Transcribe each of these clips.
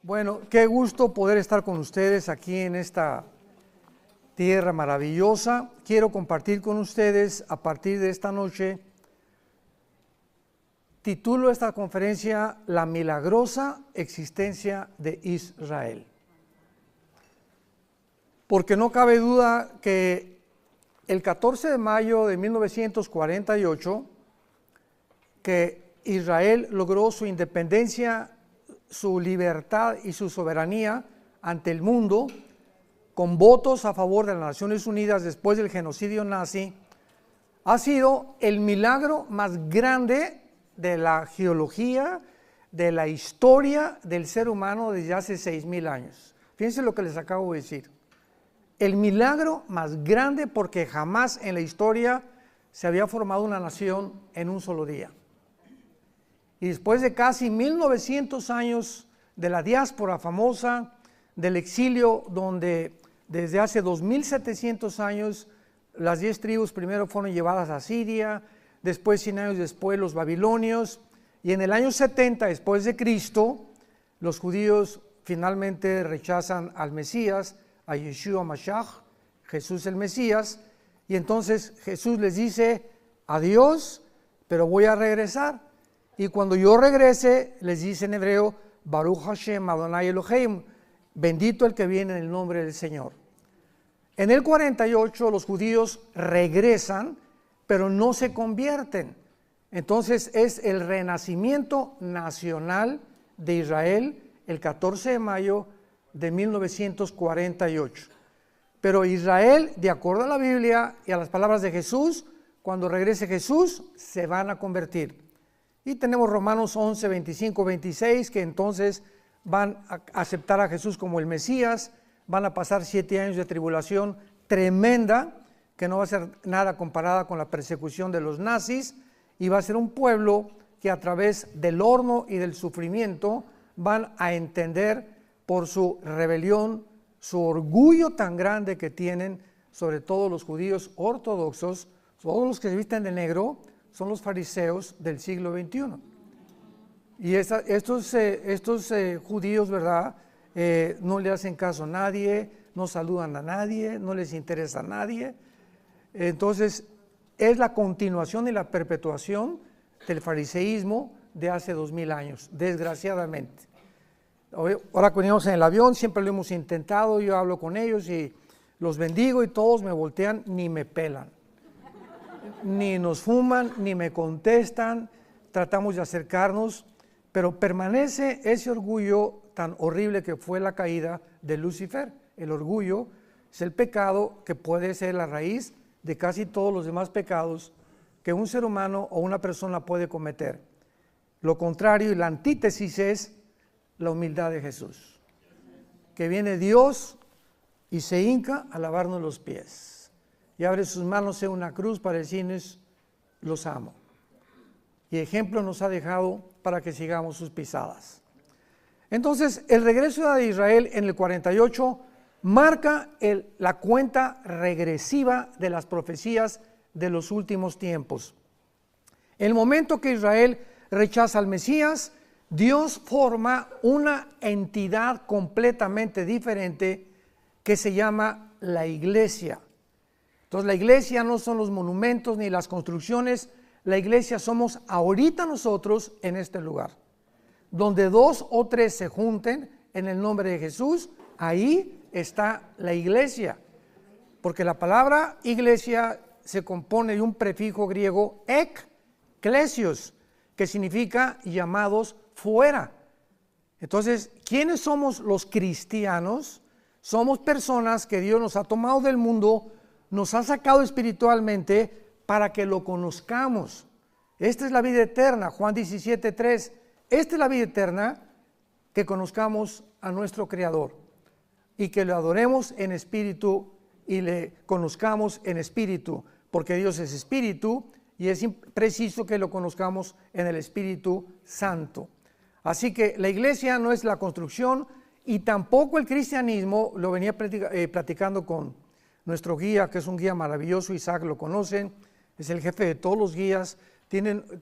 Bueno, qué gusto poder estar con ustedes aquí en esta tierra maravillosa. Quiero compartir con ustedes a partir de esta noche, titulo esta conferencia La milagrosa existencia de Israel. Porque no cabe duda que el 14 de mayo de 1948, que Israel logró su independencia, su libertad y su soberanía ante el mundo, con votos a favor de las Naciones Unidas después del genocidio nazi, ha sido el milagro más grande de la geología, de la historia del ser humano desde hace 6,000 años. Fíjense lo que les acabo de decir. El milagro más grande porque jamás en la historia se había formado una nación en un solo día. Y después de casi 1900 años de la diáspora famosa, del exilio, donde desde hace 2700 años las 10 tribus primero fueron llevadas a Siria, después 100 años después los babilonios, y en el año 70 después de Cristo, los judíos finalmente rechazan al Mesías, a Yeshua Mashiach, Jesús el Mesías, y entonces Jesús les dice, adiós, pero voy a regresar. Y cuando yo regrese, les dice en hebreo, Baruch Hashem Adonai Elohim, bendito el que viene en el nombre del Señor. En el 48 los judíos regresan, pero no se convierten. Entonces es el renacimiento nacional de Israel el 14 de mayo de 1948. Pero Israel, de acuerdo a la Biblia y a las palabras de Jesús, cuando regrese Jesús, se van a convertir. Y tenemos Romanos 11, 25, 26, que entonces van a aceptar a Jesús como el Mesías, van a pasar 7 años de tribulación tremenda, que no va a ser nada comparada con la persecución de los nazis, y va a ser un pueblo que a través del horno y del sufrimiento van a entender por su rebelión, su orgullo tan grande que tienen, sobre todo los judíos ortodoxos, todos los que se visten de negro, son los fariseos del siglo XXI. Y estos judíos, ¿verdad? No le hacen caso a nadie, no saludan a nadie, no les interesa a nadie. Entonces, es la continuación y la perpetuación del fariseísmo de hace 2000 años, desgraciadamente. Ahora que venimos en el avión, siempre lo hemos intentado, yo hablo con ellos y los bendigo y todos me voltean, ni me pelan. Ni nos fuman, ni me contestan, tratamos de acercarnos, pero permanece ese orgullo tan horrible que fue la caída de Lucifer. El orgullo es el pecado que puede ser la raíz de casi todos los demás pecados que un ser humano o una persona puede cometer. Lo contrario y la antítesis es la humildad de Jesús, que viene Dios y se hinca a lavarnos los pies. Y abre sus manos en una cruz para decirnos, los amo. Y ejemplo nos ha dejado para que sigamos sus pisadas. Entonces, el regreso de Israel en el 48 marca la cuenta regresiva de las profecías de los últimos tiempos. El momento que Israel rechaza al Mesías, Dios forma una entidad completamente diferente que se llama la iglesia. Entonces la iglesia no son los monumentos ni las construcciones, la iglesia somos ahorita nosotros en este lugar. Donde 2 o 3 se junten en el nombre de Jesús, ahí está la iglesia. Porque la palabra iglesia se compone de un prefijo griego ekklesios, que significa llamados fuera. Entonces, ¿quiénes somos los cristianos? Somos personas que Dios nos ha tomado del mundo, nos ha sacado espiritualmente para que lo conozcamos. Esta es la vida eterna, Juan 17:3. Esta es la vida eterna, que conozcamos a nuestro Creador y que lo adoremos en espíritu y le conozcamos en espíritu, porque Dios es espíritu y es preciso que lo conozcamos en el Espíritu Santo. Así que la iglesia no es la construcción y tampoco el cristianismo, lo venía platicando con nuestro guía, que es un guía maravilloso, Isaac lo conocen, es el jefe de todos los guías,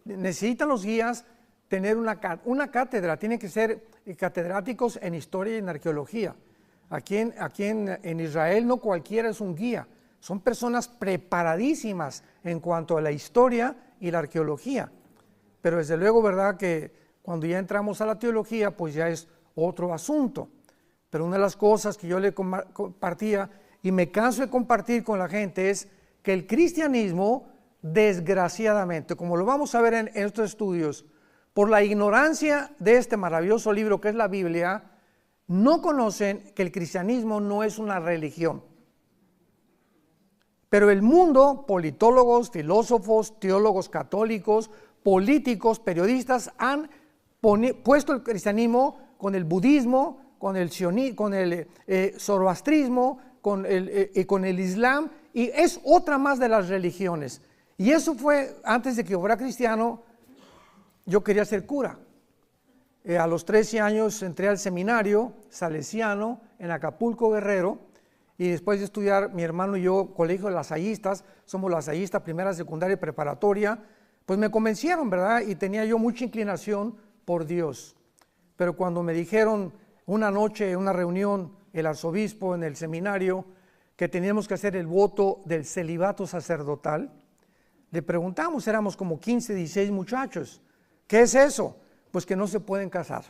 necesitan los guías tener una cátedra, tienen que ser catedráticos en historia y en arqueología. Aquí en Israel no cualquiera es un guía, son personas preparadísimas en cuanto a la historia y la arqueología. Pero desde luego, ¿verdad?, que cuando ya entramos a la teología, pues ya es otro asunto. Pero una de las cosas que yo le compartía y me canso de compartir con la gente es que el cristianismo, desgraciadamente, como lo vamos a ver en estos estudios, por la ignorancia de este maravilloso libro que es la Biblia, no conocen que el cristianismo no es una religión. Pero el mundo, politólogos, filósofos, teólogos católicos, políticos, periodistas, han puesto el cristianismo con el budismo, con el zoroastrismo, con el islam, y es otra más de las religiones. Y eso fue, antes de que yo fuera cristiano, yo quería ser cura. A los 13 años entré al seminario salesiano en Acapulco, Guerrero, y después de estudiar, mi hermano y yo, colegio de lasallistas, somos lasallistas, primera, secundaria y preparatoria, pues me convencieron, ¿verdad? Y tenía yo mucha inclinación por Dios. Pero cuando me dijeron una noche en una reunión, el arzobispo en el seminario, que teníamos que hacer el voto del celibato sacerdotal, le preguntamos, éramos como 15, 16 muchachos, ¿qué es eso? Pues que no se pueden casar,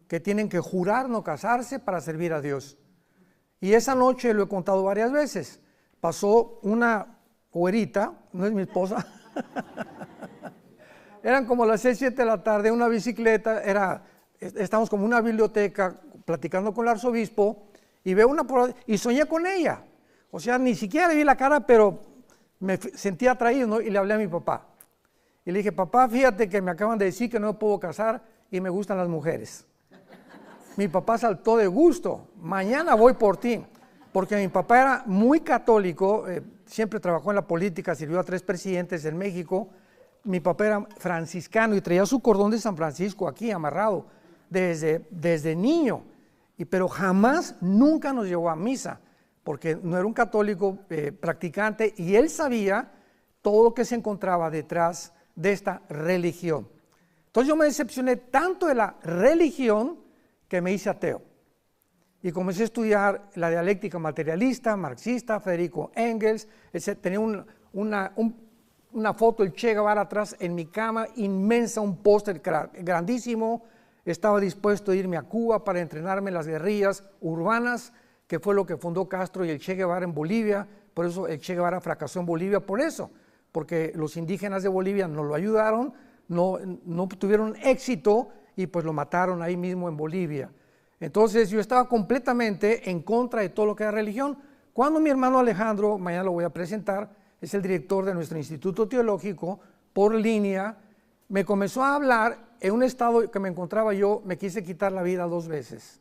que tienen que jurar no casarse para servir a Dios. Y esa noche, lo he contado varias veces, pasó una güerita, no es mi esposa, eran como las 6, 7 de la tarde, una bicicleta, estábamos como en una biblioteca platicando con el arzobispo, y veo y soñé con ella. O sea, ni siquiera le vi la cara, pero me sentí atraído, ¿no? Y le hablé a mi papá. Y le dije, papá, fíjate que me acaban de decir que no me puedo casar y me gustan las mujeres. Mi papá saltó de gusto, mañana voy por ti. Porque mi papá era muy católico, siempre trabajó en la política, sirvió a 3 presidentes en México. Mi papá era franciscano y traía su cordón de San Francisco aquí amarrado desde niño. Pero jamás, nunca nos llevó a misa, porque no era un católico practicante, y él sabía todo lo que se encontraba detrás de esta religión. Entonces yo me decepcioné tanto de la religión que me hice ateo. Y comencé a estudiar la dialéctica materialista, marxista, Federico Engels, tenía una foto del Che Guevara atrás en mi cama, inmensa, un póster grandísimo. Estaba dispuesto a irme a Cuba para entrenarme en las guerrillas urbanas, que fue lo que fundó Castro y el Che Guevara en Bolivia. Por eso el Che Guevara fracasó en Bolivia, por eso, porque los indígenas de Bolivia no lo ayudaron, no tuvieron éxito y pues lo mataron ahí mismo en Bolivia. Entonces yo estaba completamente en contra de todo lo que era religión. Cuando mi hermano Alejandro, mañana lo voy a presentar, es el director de nuestro Instituto Teológico, por línea, me comenzó a hablar en un estado que me encontraba yo, me quise quitar la vida 2 veces.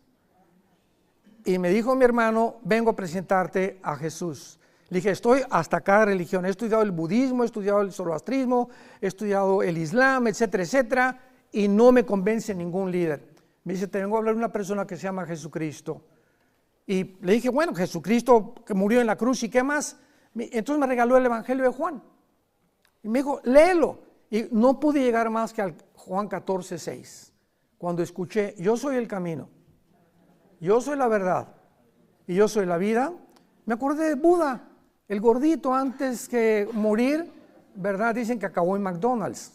Y me dijo mi hermano, vengo a presentarte a Jesús. Le dije, estoy hasta acá de religión, he estudiado el budismo, he estudiado el zoroastrismo, he estudiado el islam, etcétera, etcétera, y no me convence ningún líder. Me dice, te vengo a hablar de una persona que se llama Jesucristo. Y le dije, bueno, Jesucristo que murió en la cruz, ¿y qué más? Entonces me regaló el Evangelio de Juan. Y me dijo, léelo. Y no pude llegar más que al Juan 14:6. Cuando escuché, yo soy el camino, yo soy la verdad y yo soy la vida, me acordé de Buda, el gordito antes que morir, ¿verdad? Dicen que acabó en McDonald's.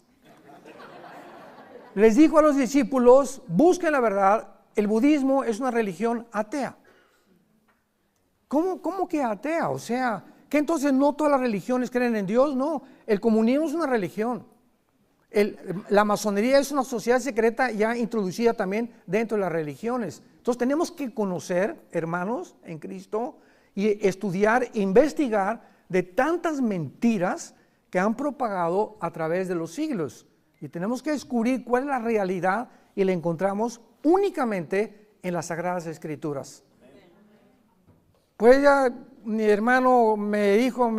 Les dijo a los discípulos, busquen la verdad, el budismo es una religión atea. ¿Cómo que atea? O sea, ¿que entonces no todas las religiones creen en Dios? No, el comunismo es una religión. La masonería es una sociedad secreta ya introducida también dentro de las religiones. Entonces tenemos que conocer, hermanos, en Cristo, y estudiar, investigar de tantas mentiras que han propagado a través de los siglos. Y tenemos que descubrir cuál es la realidad y la encontramos únicamente en las Sagradas Escrituras. Pues ya mi hermano me dijo,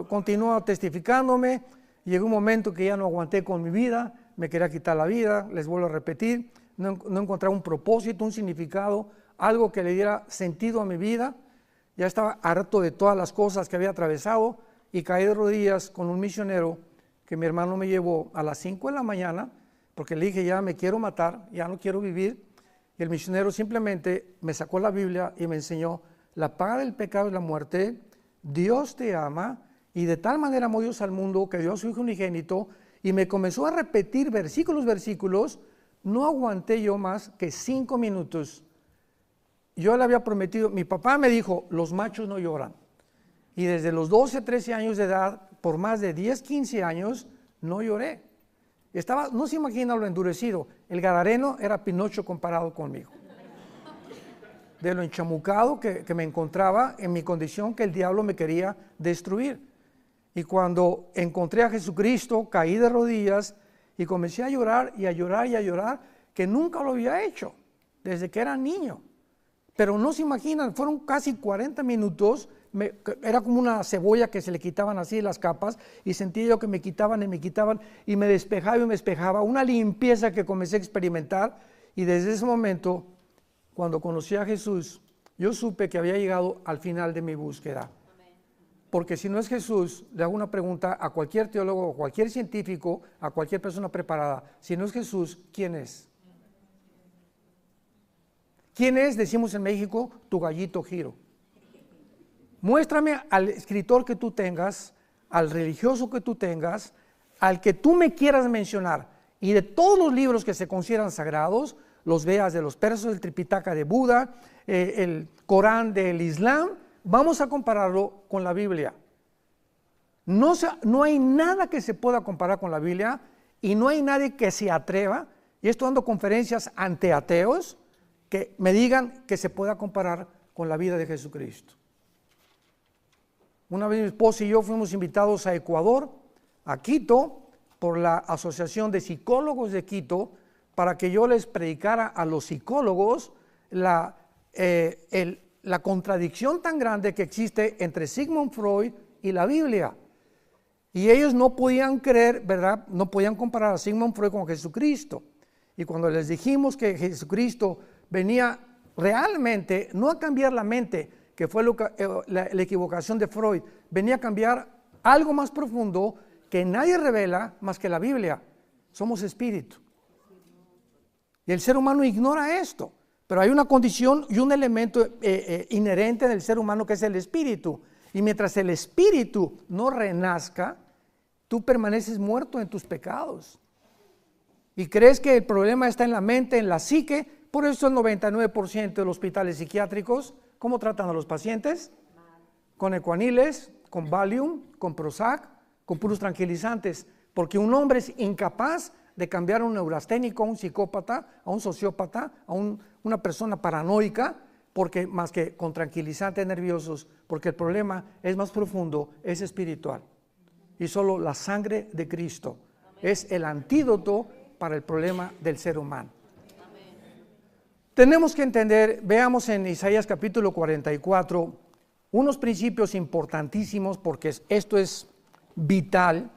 continuó testificándome, llegó un momento que ya no aguanté con mi vida, me quería quitar la vida, les vuelvo a repetir, no encontraba un propósito, un significado, algo que le diera sentido a mi vida, ya estaba harto de todas las cosas que había atravesado y caí de rodillas con un misionero que mi hermano me llevó a las 5 de la mañana, porque le dije, ya me quiero matar, ya no quiero vivir. Y el misionero simplemente me sacó la Biblia y me enseñó, la paga del pecado es la muerte, Dios te ama, y de tal manera amó Dios al mundo que dio a su Hijo unigénito, y me comenzó a repetir versículos, no aguanté yo más que 5 minutos. Yo le había prometido, mi papá me dijo, los machos no lloran. Y desde los 12, 13 años de edad, por más de 10, 15 años, no lloré. No se imagina lo endurecido. El gadareno era Pinocho comparado conmigo. De lo enchamucado que me encontraba en mi condición, que el diablo me quería destruir. Y cuando encontré a Jesucristo, caí de rodillas y comencé a llorar y a llorar y a llorar, que nunca lo había hecho, desde que era niño. Pero no se imaginan, fueron casi 40 minutos, era como una cebolla que se le quitaban así las capas, y sentía yo que me quitaban y me despejaba y me despejaba, una limpieza que comencé a experimentar, y desde ese momento, cuando conocí a Jesús, yo supe que había llegado al final de mi búsqueda. Porque si no es Jesús, le hago una pregunta a cualquier teólogo, a cualquier científico, a cualquier persona preparada, si no es Jesús, ¿quién es? ¿Quién es, decimos en México, tu gallito Giro? Muéstrame al escritor que tú tengas, al religioso que tú tengas, al que tú me quieras mencionar, y de todos los libros que se consideran sagrados, los veas de los persas, el Tripitaka de Buda, el Corán del Islam, vamos a compararlo con la Biblia. No hay nada que se pueda comparar con la Biblia, y no hay nadie que se atreva, y estoy dando conferencias ante ateos, que me digan que se pueda comparar con la vida de Jesucristo. Una vez mi esposa y yo fuimos invitados a Ecuador, a Quito, por la Asociación de Psicólogos de Quito, para que yo les predicara a los psicólogos la contradicción tan grande que existe entre Sigmund Freud y la Biblia. Y ellos no podían creer, ¿verdad? No podían comparar a Sigmund Freud con Jesucristo. Y cuando les dijimos que Jesucristo venía realmente, no a cambiar la mente, que fue la equivocación de Freud, venía a cambiar algo más profundo que nadie revela más que la Biblia. Somos espíritu. Y el ser humano ignora esto, pero hay una condición y un elemento inherente del ser humano que es el espíritu. Y mientras el espíritu no renazca, tú permaneces muerto en tus pecados. Y crees que el problema está en la mente, en la psique. Por eso el 99% de los hospitales psiquiátricos, ¿cómo tratan a los pacientes? Con ecuaniles, con Valium, con Prozac, con puros tranquilizantes. Porque un hombre es incapaz de cambiar a un neurasténico, a un psicópata, a un sociópata, a una persona paranoica, porque más que con tranquilizantes nerviosos, porque el problema es más profundo, es espiritual. Y solo la sangre de Cristo es el antídoto para el problema del ser humano. Tenemos que entender, veamos en Isaías capítulo 44, unos principios importantísimos, porque esto es vital.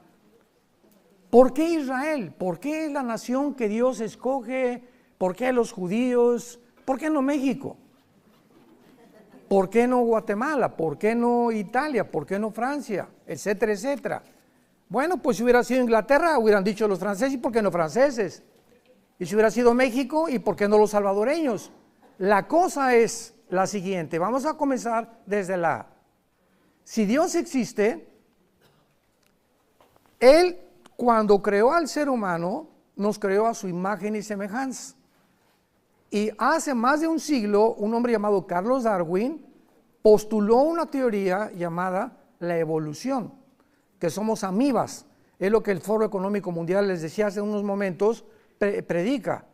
¿Por qué Israel? ¿Por qué la nación que Dios escoge? ¿Por qué los judíos? ¿Por qué no México? ¿Por qué no Guatemala? ¿Por qué no Italia? ¿Por qué no Francia? Etcétera, etcétera. Bueno, pues si hubiera sido Inglaterra, hubieran dicho los franceses, ¿y por qué no franceses? Y si hubiera sido México, ¿y por qué no los salvadoreños? La cosa es la siguiente, vamos a comenzar desde la A. Si Dios existe, Él cuando creó al ser humano, nos creó a su imagen y semejanza. Y hace más de un siglo, un hombre llamado Carlos Darwin postuló una teoría llamada la evolución, que somos amibas. Es lo que el Foro Económico Mundial, les decía hace unos momentos, predica.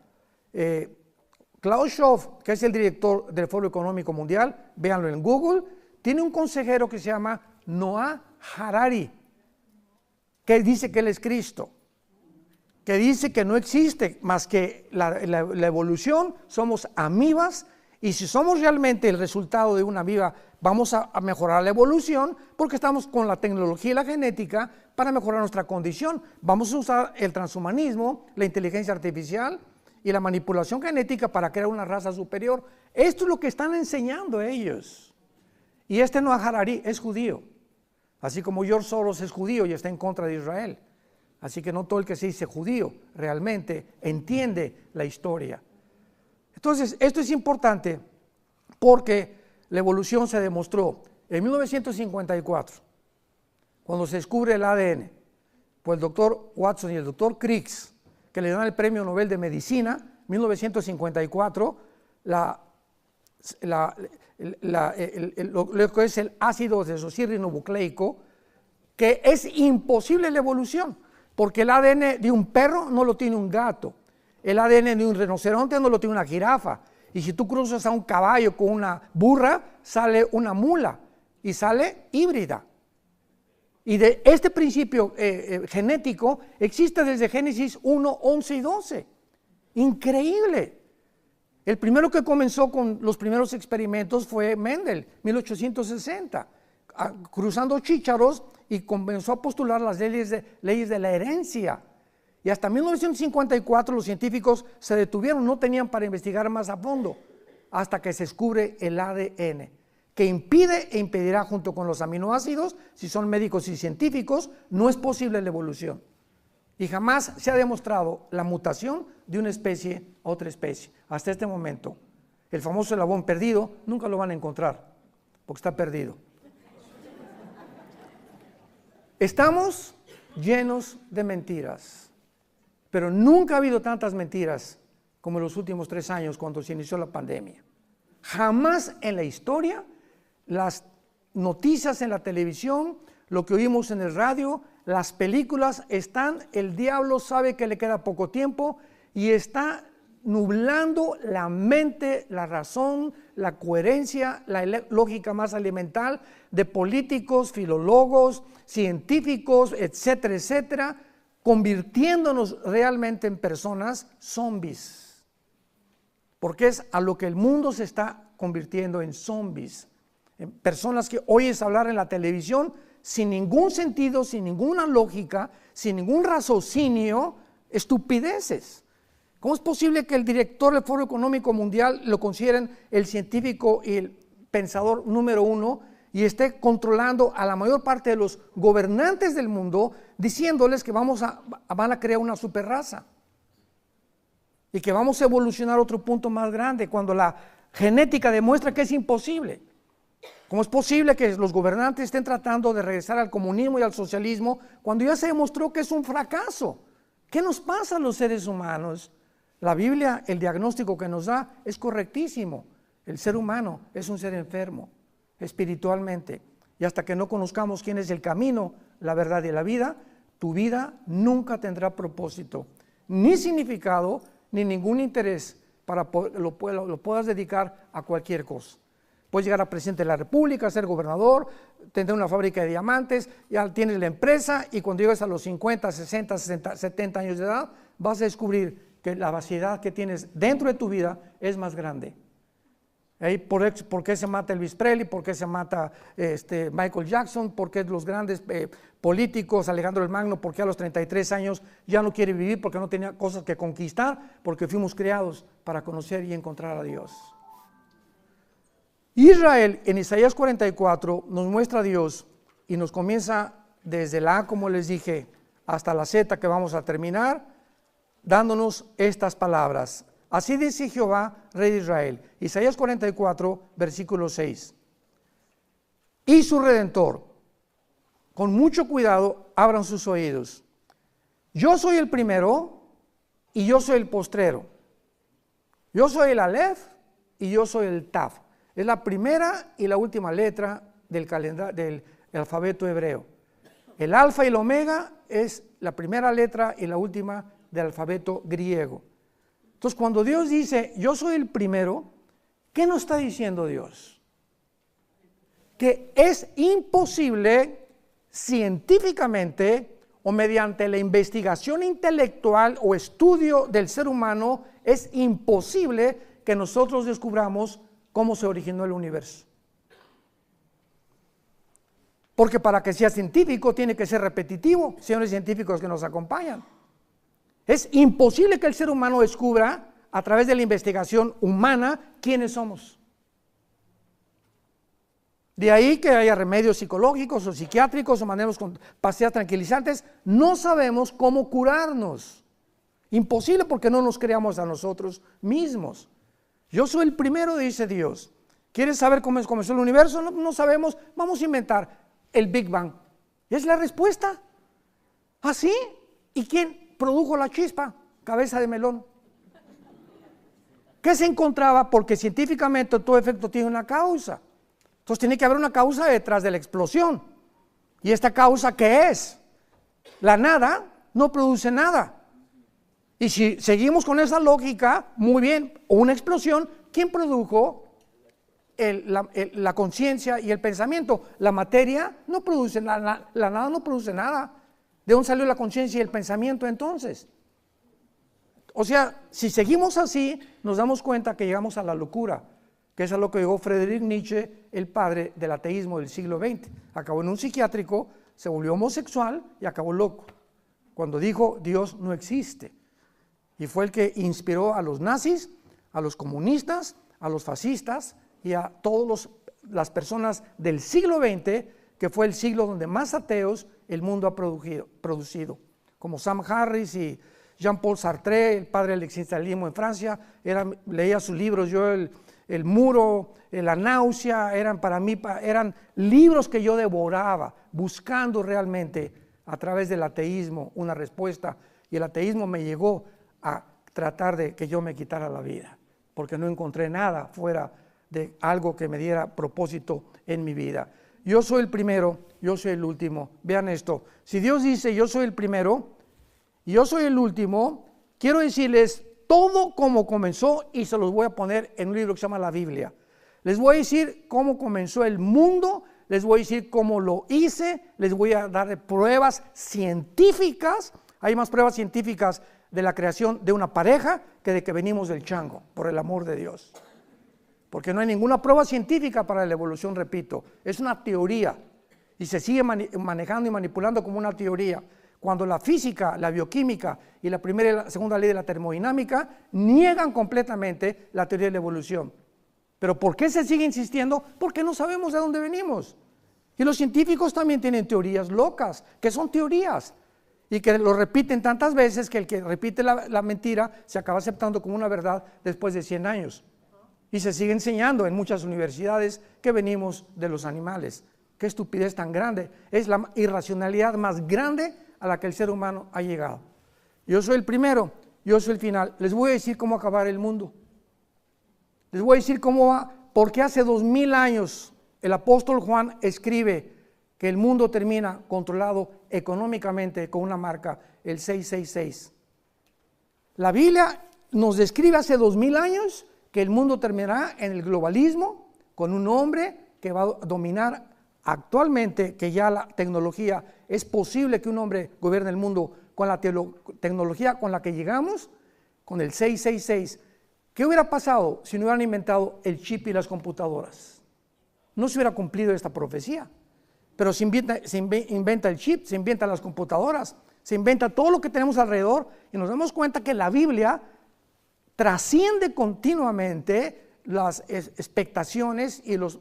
Klaus Schwab, que es el director del Foro Económico Mundial, véanlo en Google, tiene un consejero que se llama Noah Harari, que dice que él es Cristo, que dice que no existe más que la evolución, somos amibas, y si somos realmente el resultado de una amiba, vamos a mejorar la evolución, porque estamos con la tecnología y la genética para mejorar nuestra condición. Vamos a usar el transhumanismo, la inteligencia artificial y la manipulación genética para crear una raza superior. Esto es lo que están enseñando ellos. Y este Noah Harari es judío, así como George Soros es judío y está en contra de Israel. Así que no todo el que se dice judío realmente entiende la historia. Entonces, esto es importante porque la evolución se demostró en 1954, cuando se descubre el ADN, por el doctor Watson y el doctor Crick, que le dan el Premio Nobel de Medicina, 1954, lo que es el ácido desoxirribonucleico, que es imposible la evolución, porque el ADN de un perro no lo tiene un gato, el ADN de un rinoceronte no lo tiene una jirafa, y si tú cruzas a un caballo con una burra, sale una mula, y sale híbrida. Y de este principio genético existe desde Génesis 1, 11 y 12. Increíble. El primero que comenzó con los primeros experimentos fue Mendel, 1860, cruzando chícharos, y comenzó a postular las leyes de la herencia. Y hasta 1954 los científicos se detuvieron, no tenían para investigar más a fondo, hasta que se descubre el ADN, que impide e impedirá junto con los aminoácidos, si son médicos y científicos, no es posible la evolución. Y jamás se ha demostrado la mutación de una especie a otra especie. Hasta este momento, el famoso eslabón perdido, nunca lo van a encontrar, porque está perdido. Estamos llenos de mentiras, pero nunca ha habido tantas mentiras como en los últimos 3 años cuando se inició la pandemia. Jamás en la historia las noticias en la televisión, lo que oímos en el radio, las películas están, el diablo sabe que le queda poco tiempo y está nublando la mente, la razón, la coherencia, la lógica más elemental de políticos, filólogos, científicos, etcétera, etcétera, convirtiéndonos realmente en personas zombies. Porque es a lo que el mundo se está convirtiendo, en zombies. En personas que oyes hablar en la televisión sin ningún sentido, sin ninguna lógica, sin ningún raciocinio, estupideces. ¿Cómo es posible que el director del Foro Económico Mundial lo consideren el científico y el pensador número 1 y esté controlando a la mayor parte de los gobernantes del mundo, diciéndoles que van a crear una superraza y que vamos a evolucionar a otro punto más grande, cuando la genética demuestra que es imposible? ¿Cómo es posible que los gobernantes estén tratando de regresar al comunismo y al socialismo cuando ya se demostró que es un fracaso? ¿Qué nos pasa a los seres humanos? La Biblia, el diagnóstico que nos da es correctísimo. El ser humano es un ser enfermo espiritualmente, y hasta que no conozcamos quién es el camino, la verdad y la vida, tu vida nunca tendrá propósito, ni significado, ni ningún interés para lo puedas dedicar a cualquier cosa. Puedes llegar a presidente de la República, ser gobernador, tener una fábrica de diamantes, ya tienes la empresa, y cuando llegues a los 50, 60, 60, 70 años de edad, vas a descubrir que la vaciedad que tienes dentro de tu vida es más grande. ¿Por qué se mata Elvis Presley? ¿Por qué se mata Michael Jackson? ¿Por qué los grandes políticos, Alejandro el Magno, por qué a los 33 años ya no quiere vivir? Porque no tenía cosas que conquistar, porque fuimos creados para conocer y encontrar a Dios. Israel, en Isaías 44, nos muestra a Dios y nos comienza desde la A, como les dije, hasta la Z, que vamos a terminar, dándonos estas palabras. Así dice Jehová, Rey de Israel. Isaías 44, versículo 6. Y su Redentor, con mucho cuidado, abran sus oídos. Yo soy el primero y yo soy el postrero. Yo soy el Aleph y yo soy el Taf. Es la primera y la última letra del alfabeto hebreo. El alfa y el omega es la primera letra y la última del alfabeto griego. Entonces, cuando Dios dice, yo soy el primero, ¿qué nos está diciendo Dios? Que es imposible científicamente o mediante la investigación intelectual o estudio del ser humano, es imposible que nosotros descubramos cómo se originó el universo. Porque para que sea científico tiene que ser repetitivo, señores científicos que nos acompañan. Es imposible que el ser humano descubra a través de la investigación humana quiénes somos. De ahí que haya remedios psicológicos o psiquiátricos o manejos con pastillas tranquilizantes. No sabemos cómo curarnos. Imposible porque no nos creamos a nosotros mismos. Yo soy el primero, dice Dios. ¿Quieres saber cómo comenzó el universo? No, no sabemos. Vamos a inventar el Big Bang. Y es la respuesta. ¿Así? ¿Y quién produjo la chispa? Cabeza de melón. ¿Qué se encontraba? Porque científicamente todo efecto tiene una causa. Entonces tiene que haber una causa detrás de la explosión. ¿Y esta causa qué es? La nada no produce nada. Y si seguimos con esa lógica, muy bien, una explosión, ¿quién produjo la conciencia y el pensamiento? La materia no produce nada, la nada no produce nada. ¿De dónde salió la conciencia y el pensamiento entonces? O sea, si seguimos así, nos damos cuenta que llegamos a la locura, que es a lo que llegó Friedrich Nietzsche, el padre del ateísmo del siglo XX. Acabó en un psiquiátrico, se volvió homosexual y acabó loco, cuando dijo Dios no existe. Y fue el que inspiró a los nazis, a los comunistas, a los fascistas y a todas las personas del siglo XX, que fue el siglo donde más ateos el mundo ha producido, como Sam Harris y Jean-Paul Sartre, el padre del existencialismo en Francia. Leía sus libros, yo el Muro, La náusea, para mí eran libros que yo devoraba, buscando realmente a través del ateísmo una respuesta, y el ateísmo me llegó a tratar de que yo me quitara la vida, porque no encontré nada fuera de algo que me diera propósito en mi vida. Yo soy el primero, yo soy el último. Vean esto, si Dios dice yo soy el primero y yo soy el último, quiero decirles todo cómo comenzó, y se los voy a poner en un libro que se llama la Biblia. Les voy a decir cómo comenzó el mundo, les voy a decir cómo lo hice, les voy a dar pruebas científicas. Hay más pruebas científicas de la creación de una pareja que de que venimos del chango, por el amor de Dios. Porque no hay ninguna prueba científica para la evolución, repito, es una teoría y se sigue manejando y manipulando como una teoría, cuando la física, la bioquímica y la primera y la segunda ley de la termodinámica niegan completamente la teoría de la evolución. ¿Pero por qué se sigue insistiendo? Porque no sabemos de dónde venimos. Y los científicos también tienen teorías locas, que son teorías, y que lo repiten tantas veces que el que repite la mentira se acaba aceptando como una verdad después de 100 años. Y se sigue enseñando en muchas universidades que venimos de los animales. Qué estupidez tan grande, es la irracionalidad más grande a la que el ser humano ha llegado. Yo soy el primero, yo soy el final. Les voy a decir cómo acabar el mundo. Les voy a decir cómo va, porque hace 2000 años el apóstol Juan escribe que el mundo termina controlado económicamente con una marca, el 666. La Biblia nos describe hace 2000 años que el mundo terminará en el globalismo, con un hombre que va a dominar actualmente, que ya la tecnología, es posible que un hombre gobierne el mundo con la tecnología con la que llegamos, con el 666. ¿Qué hubiera pasado si no hubieran inventado el chip y las computadoras? No se hubiera cumplido esta profecía. Pero se inventa el chip, se inventan las computadoras, se inventa todo lo que tenemos alrededor, y nos damos cuenta que la Biblia trasciende continuamente las expectaciones y los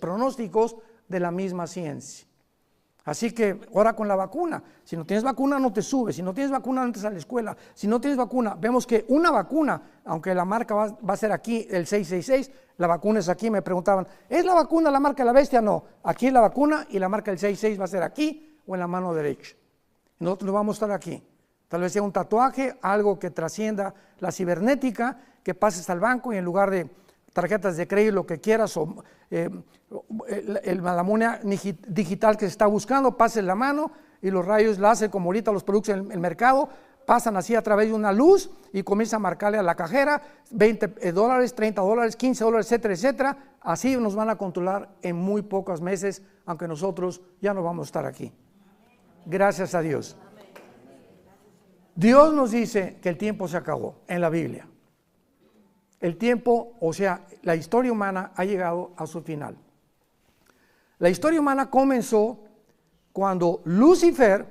pronósticos de la misma ciencia. Así que ahora con la vacuna, si no tienes vacuna no te subes, si no tienes vacuna no entras a la escuela, si no tienes vacuna, vemos que una vacuna, aunque la marca va a ser aquí el 666, la vacuna es aquí. Me preguntaban, ¿es la vacuna la marca de la bestia? No, aquí es la vacuna y la marca del 66 va a ser aquí o en la mano derecha. Nosotros no vamos a estar aquí. Tal vez sea un tatuaje, algo que trascienda la cibernética, que pases al banco y en lugar de tarjetas de crédito, lo que quieras, o la moneda digital que se está buscando, pases la mano y los rayos láser, como ahorita los productos en el mercado, pasan así a través de una luz y comienza a marcarle a la cajera $20, $30, $15, etcétera, etcétera. Así nos van a controlar en muy pocos meses, aunque nosotros ya no vamos a estar aquí. Gracias a Dios. Dios nos dice que el tiempo se acabó en la Biblia. El tiempo, o sea, la historia humana ha llegado a su final. La historia humana comenzó cuando Lucifer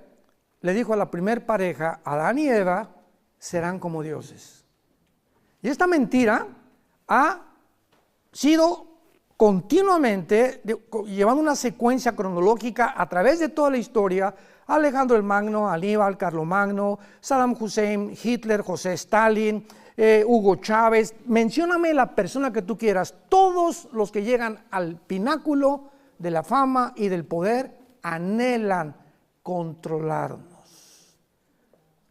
le dijo a la primer pareja, Adán y Eva, serán como dioses. Y esta mentira ha sido continuamente, llevando una secuencia cronológica a través de toda la historia, Alejandro el Magno, Aníbal, Carlomagno, Saddam Hussein, Hitler, José Stalin, Hugo Chávez, mencióname la persona que tú quieras, todos los que llegan al pináculo de la fama y del poder anhelan controlarnos.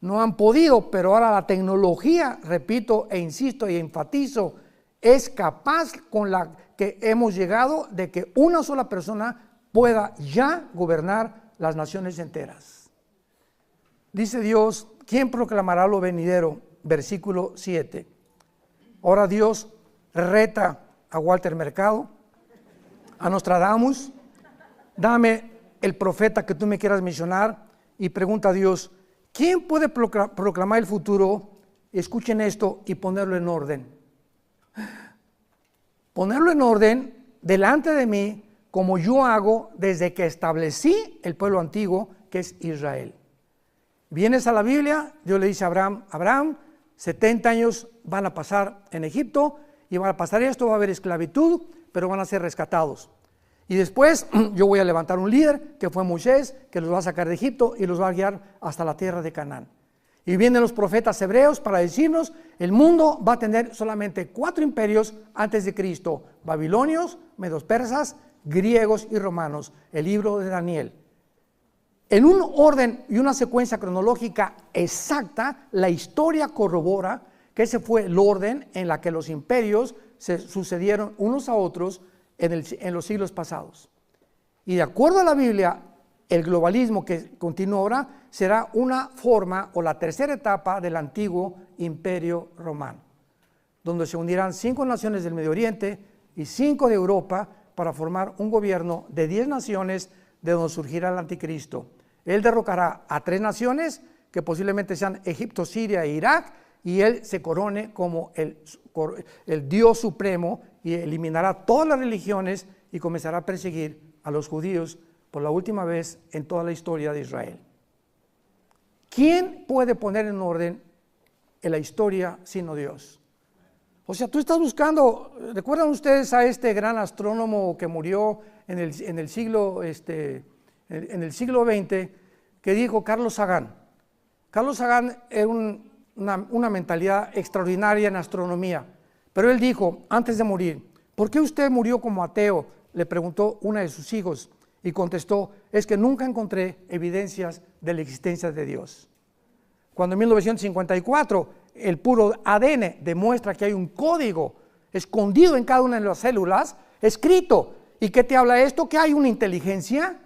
No han podido, pero ahora la tecnología, repito e insisto y enfatizo, es capaz con la que hemos llegado de que una sola persona pueda ya gobernar las naciones enteras. Dice Dios, ¿quién proclamará lo venidero? Versículo 7. Ahora Dios reta a Walter Mercado, a Nostradamus, dame el profeta que tú me quieras mencionar, y pregunta a Dios, ¿quién puede proclamar el futuro? Escuchen esto y ponerlo en orden. Ponerlo en orden delante de mí, como yo hago desde que establecí el pueblo antiguo, que es Israel. Vienes a la Biblia, Dios le dice a Abraham, 70 años van a pasar en Egipto, y van a pasar esto, va a haber esclavitud, pero van a ser rescatados. Y después yo voy a levantar un líder, que fue Moisés, que los va a sacar de Egipto y los va a guiar hasta la tierra de Canaán. Y vienen los profetas hebreos para decirnos, el mundo va a tener solamente 4 imperios antes de Cristo, babilonios, medos persas, griegos y romanos, el libro de Daniel. En un orden y una secuencia cronológica exacta, la historia corrobora que ese fue el orden en la que los imperios se sucedieron unos a otros en los siglos pasados. Y de acuerdo a la Biblia, el globalismo que continúa ahora será una forma o la tercera etapa del antiguo imperio romano, donde se unirán 5 naciones del Medio Oriente y 5 de Europa para formar un gobierno de 10 naciones de donde surgirá el anticristo. Él derrocará a 3 naciones que posiblemente sean Egipto, Siria e Irak, y él se corone como el Dios supremo y eliminará todas las religiones y comenzará a perseguir a los judíos por la última vez en toda la historia de Israel. ¿Quién puede poner en orden en la historia sino Dios? O sea, tú estás buscando, ¿recuerdan ustedes a este gran astrónomo que murió en el siglo XX, que dijo Carlos Sagan? Carlos Sagan era una mentalidad extraordinaria en astronomía, pero él dijo, antes de morir, ¿por qué usted murió como ateo?, le preguntó una de sus hijos, y contestó, es que nunca encontré evidencias de la existencia de Dios. Cuando en 1954 el puro ADN demuestra que hay un código escondido en cada una de las células, escrito. ¿Y qué te habla esto? Que hay una inteligencia.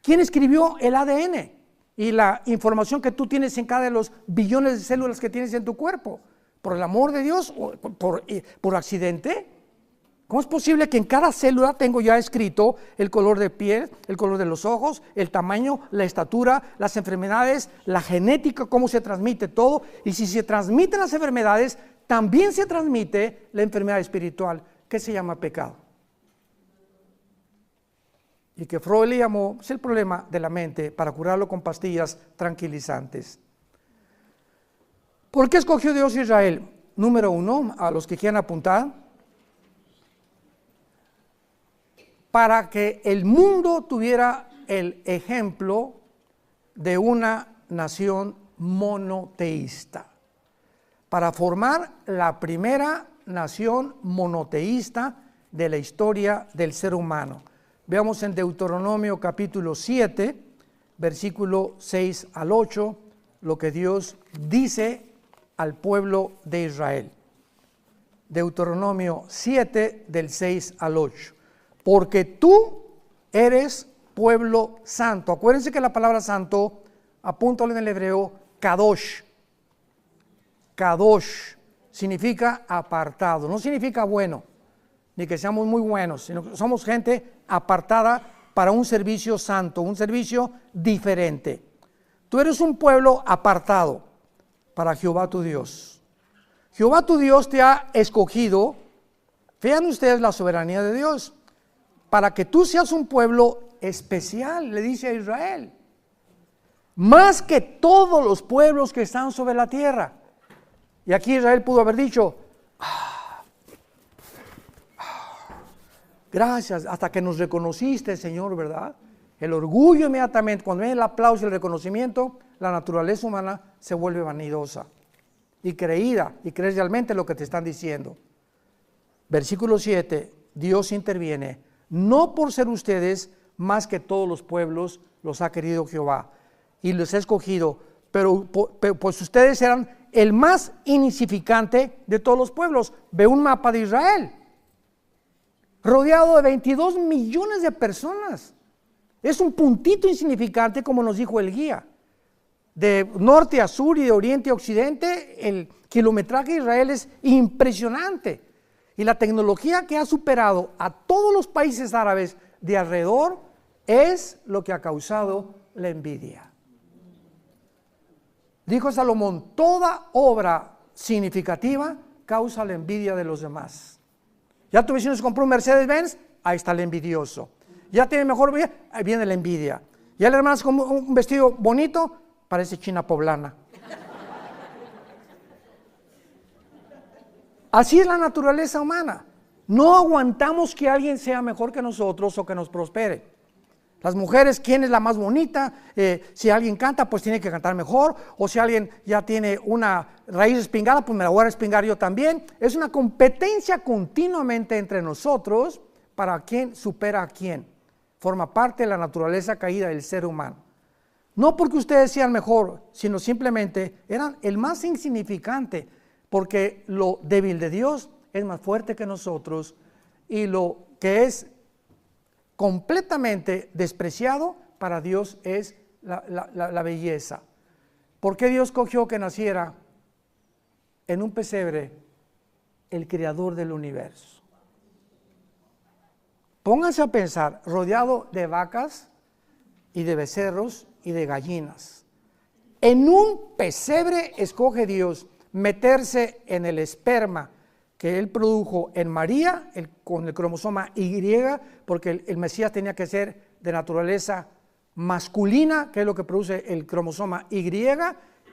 ¿Quién escribió el ADN? Y la información que tú tienes en cada de los billones de células que tienes en tu cuerpo. ¿Por el amor de Dios? ¿O por accidente? ¿Cómo es posible que en cada célula tengo ya escrito el color de piel, el color de los ojos, el tamaño, la estatura, las enfermedades, la genética, cómo se transmite todo? Y si se transmiten las enfermedades, también se transmite la enfermedad espiritual, que se llama pecado. Y que Freud le llamó, es el problema de la mente, para curarlo con pastillas tranquilizantes. ¿Por qué escogió Dios a Israel? Número 1, a los que quieran apuntar, para que el mundo tuviera el ejemplo de una nación monoteísta, para formar la primera nación monoteísta de la historia del ser humano. Veamos en Deuteronomio capítulo 7, versículo 6 al 8, lo que Dios dice al pueblo de Israel. Deuteronomio 7, del 6 al 8. Porque tú eres pueblo santo. Acuérdense que la palabra santo, apúntalo en el hebreo, kadosh. Kadosh significa apartado, no significa bueno, ni que seamos muy buenos, sino que somos gente apartada para un servicio santo, un servicio diferente. Tú eres un pueblo apartado para Jehová tu Dios. Jehová tu Dios te ha escogido, vean ustedes la soberanía de Dios, para que tú seas un pueblo especial, le dice a Israel, más que todos los pueblos que están sobre la tierra. Y aquí Israel pudo haber dicho, Gracias, hasta que nos reconociste, Señor, ¿verdad? El orgullo inmediatamente, cuando viene el aplauso y el reconocimiento, la naturaleza humana se vuelve vanidosa y creída, y crees realmente lo que te están diciendo. Versículo 7, Dios interviene, no por ser ustedes más que todos los pueblos, los ha querido Jehová, y los ha escogido, pero pues ustedes eran el más insignificante de todos los pueblos. Ve un mapa de Israel, rodeado de 22 millones de personas. Es un puntito insignificante, como nos dijo el guía. De norte a sur y de oriente a occidente, el kilometraje de Israel es impresionante. Y la tecnología que ha superado a todos los países árabes de alrededor es lo que ha causado la envidia. Dijo Salomón, toda obra significativa causa la envidia de los demás. Ya tu vecino se compró un Mercedes-Benz, ahí está el envidioso. Ya tiene mejor vida, ahí viene la envidia. Ya el hermano se compró un vestido bonito, parece china poblana. Así es la naturaleza humana. No aguantamos que alguien sea mejor que nosotros o que nos prospere. Las mujeres, ¿quién es la más bonita? Si alguien canta, pues tiene que cantar mejor. O si alguien ya tiene una raíz espingada, pues me la voy a respingar yo también. Es una competencia continuamente entre nosotros para quién supera a quién. Forma parte de la naturaleza caída del ser humano. No porque ustedes sean mejor, sino simplemente eran el más insignificante, porque lo débil de Dios es más fuerte que nosotros y lo que es completamente despreciado para Dios es la belleza. ¿Por qué Dios cogió que naciera en un pesebre el creador del universo? Pónganse a pensar, rodeado de vacas y de becerros y de gallinas. En un pesebre escoge Dios meterse en el esperma que él produjo en María, con el cromosoma Y, porque el Mesías tenía que ser de naturaleza masculina, que es lo que produce el cromosoma Y,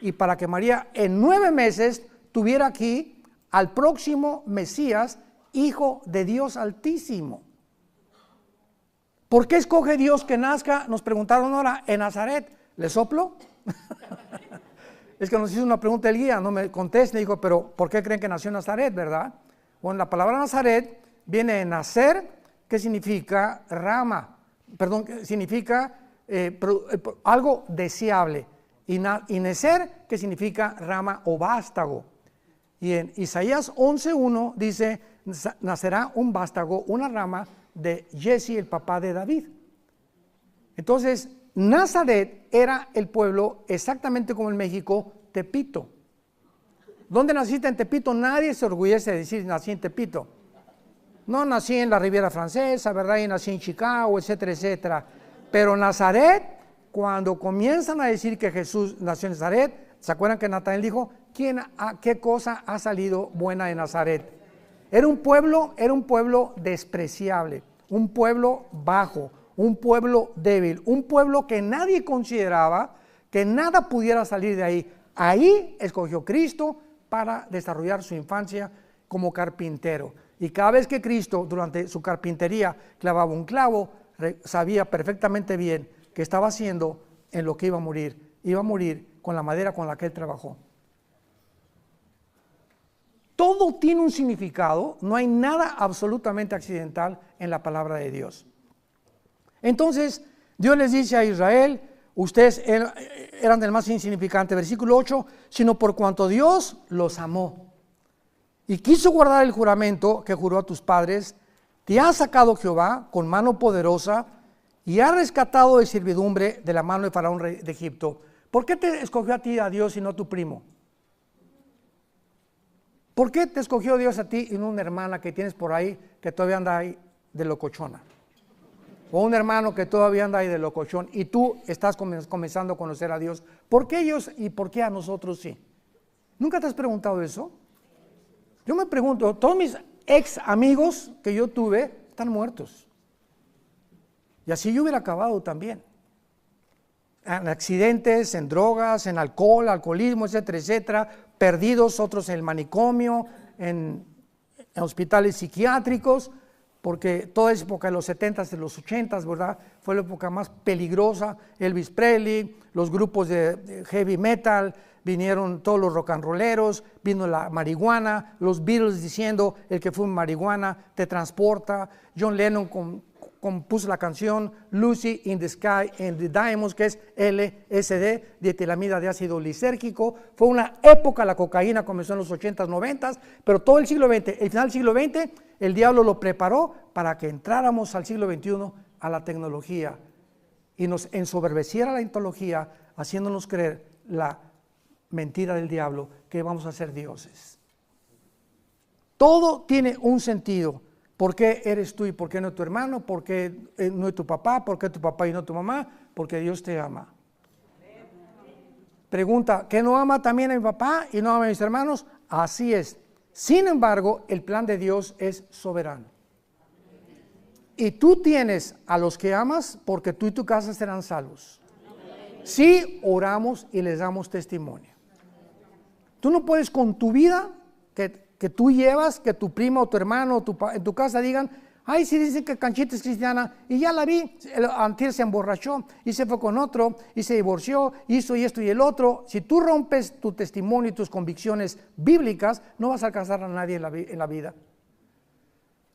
y para que María en 9 meses tuviera aquí al próximo Mesías, hijo de Dios Altísimo. ¿Por qué escoge Dios que nazca? Nos preguntaron ahora, en Nazaret. ¿Le soplo? Es que nos hizo una pregunta el guía, no me conteste, dijo, pero ¿por qué creen que nació en Nazaret, verdad? Bueno, la palabra Nazaret viene de nacer, que significa rama, significa algo deseable, y necer, que significa rama o vástago. Y en Isaías 11:1 dice, nacerá un vástago, una rama de Jesse, el papá de David. Entonces, Nazaret era el pueblo exactamente como en México, Tepito. ¿Dónde naciste en Tepito? Nadie se orgullece de decir nací en Tepito. No nací en la Riviera Francesa, ¿verdad? Y nací en Chicago, etcétera, etcétera. Pero Nazaret, cuando comienzan a decir que Jesús nació en Nazaret, ¿se acuerdan que Natanael dijo, qué cosa ha salido buena de Nazaret? Era un pueblo despreciable, un pueblo bajo, un pueblo débil, un pueblo que nadie consideraba que nada pudiera salir de ahí. Ahí escogió Cristo para desarrollar su infancia como carpintero. Y cada vez que Cristo, durante su carpintería, clavaba un clavo, sabía perfectamente bien que estaba haciendo en lo que iba a morir. Iba a morir con la madera con la que él trabajó. Todo tiene un significado, no hay nada absolutamente accidental en la palabra de Dios. Entonces, Dios les dice a Israel, ustedes eran del más insignificante, versículo 8, sino por cuanto Dios los amó y quiso guardar el juramento que juró a tus padres, te ha sacado Jehová con mano poderosa y ha rescatado de servidumbre de la mano de Faraón, rey de Egipto. ¿Por qué te escogió a ti, a Dios, y no a tu primo? ¿Por qué te escogió Dios a ti y no una hermana que tienes por ahí que todavía anda ahí de locochona? O un hermano que todavía anda ahí de locochón y tú estás comenzando a conocer a Dios. ¿Por qué ellos y por qué a nosotros sí? ¿Nunca te has preguntado eso? Yo me pregunto, todos mis ex amigos que yo tuve están muertos. Y así yo hubiera acabado también. En accidentes, en drogas, en alcohol, alcoholismo, etcétera, etcétera. Perdidos, otros en el manicomio, en hospitales psiquiátricos. porque toda esa época de los 70s, de los 80s, ¿verdad? Fue la época más peligrosa. Elvis Presley, los grupos de heavy metal, vinieron todos los rock and rolleros, vino la marihuana, los Beatles diciendo el que fuma marihuana te transporta. John Lennon compuso la canción Lucy in the Sky and the Diamonds, que es LSD, dietilamida de ácido lisérgico. Fue una época, la cocaína comenzó en los 80s, 90s, pero todo el siglo XX, el final del siglo XX, el diablo lo preparó para que entráramos al siglo XXI, a la tecnología, y nos ensoberbeciera la ontología, haciéndonos creer la mentira del diablo, que vamos a ser dioses. Todo tiene un sentido. ¿Por qué eres tú y por qué no tu hermano? ¿Por qué no es tu papá? ¿Por qué tu papá y no tu mamá? Porque Dios te ama. Pregunta, ¿qué no ama también a mi papá y no ama a mis hermanos? Así es. Sin embargo, el plan de Dios es soberano. Y tú tienes a los que amas porque tú y tu casa serán salvos. Si oramos y les damos testimonio. Tú no puedes con tu vida que tú llevas, que tu prima o tu hermano o en tu casa digan, ay, sí dicen que Canchita es cristiana, y ya la vi, antier se emborrachó, y se fue con otro, y se divorció, hizo y esto y el otro. Si tú rompes tu testimonio y tus convicciones bíblicas, no vas a alcanzar a nadie en la vida.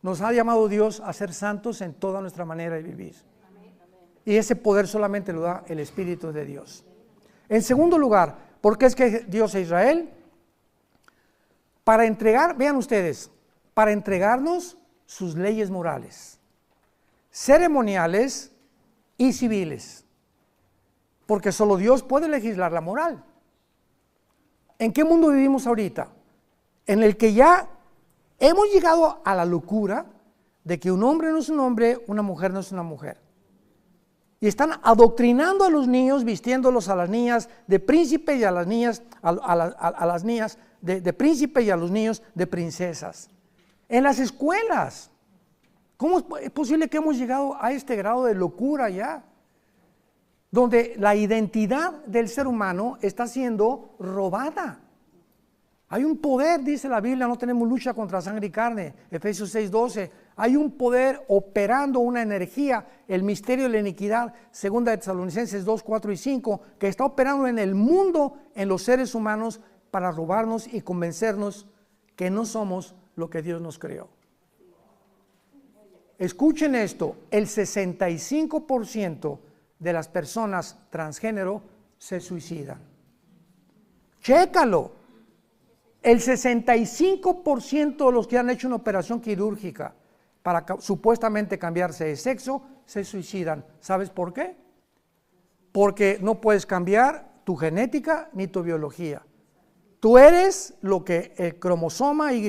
Nos ha llamado Dios a ser santos en toda nuestra manera de vivir. Y ese poder solamente lo da el Espíritu de Dios. En segundo lugar, ¿por qué es que Dios es Israel? Para entregar, vean ustedes, para entregarnos sus leyes morales, ceremoniales y civiles, porque solo Dios puede legislar la moral. ¿En qué mundo vivimos ahorita? En el que ya hemos llegado a la locura de que un hombre no es un hombre, una mujer no es una mujer. Y están adoctrinando a los niños, vistiéndolos a las niñas de príncipe y a las niñas, a las niñas de príncipe y a los niños de princesas. En las escuelas. ¿Cómo es posible que hemos llegado a este grado de locura ya? Donde la identidad del ser humano está siendo robada. Hay un poder, dice la Biblia, no tenemos lucha contra sangre y carne, Efesios 6:12. Hay un poder operando una energía, el misterio de la iniquidad, segunda de Tesalonicenses 2, 4 y 5, que está operando en el mundo, en los seres humanos, para robarnos y convencernos que no somos lo que Dios nos creó. Escuchen esto, el 65% de las personas transgénero se suicidan. Chécalo. El 65% de los que han hecho una operación quirúrgica para supuestamente cambiarse de sexo, se suicidan. ¿Sabes por qué? Porque no puedes cambiar tu genética ni tu biología. Tú eres lo que el cromosoma Y,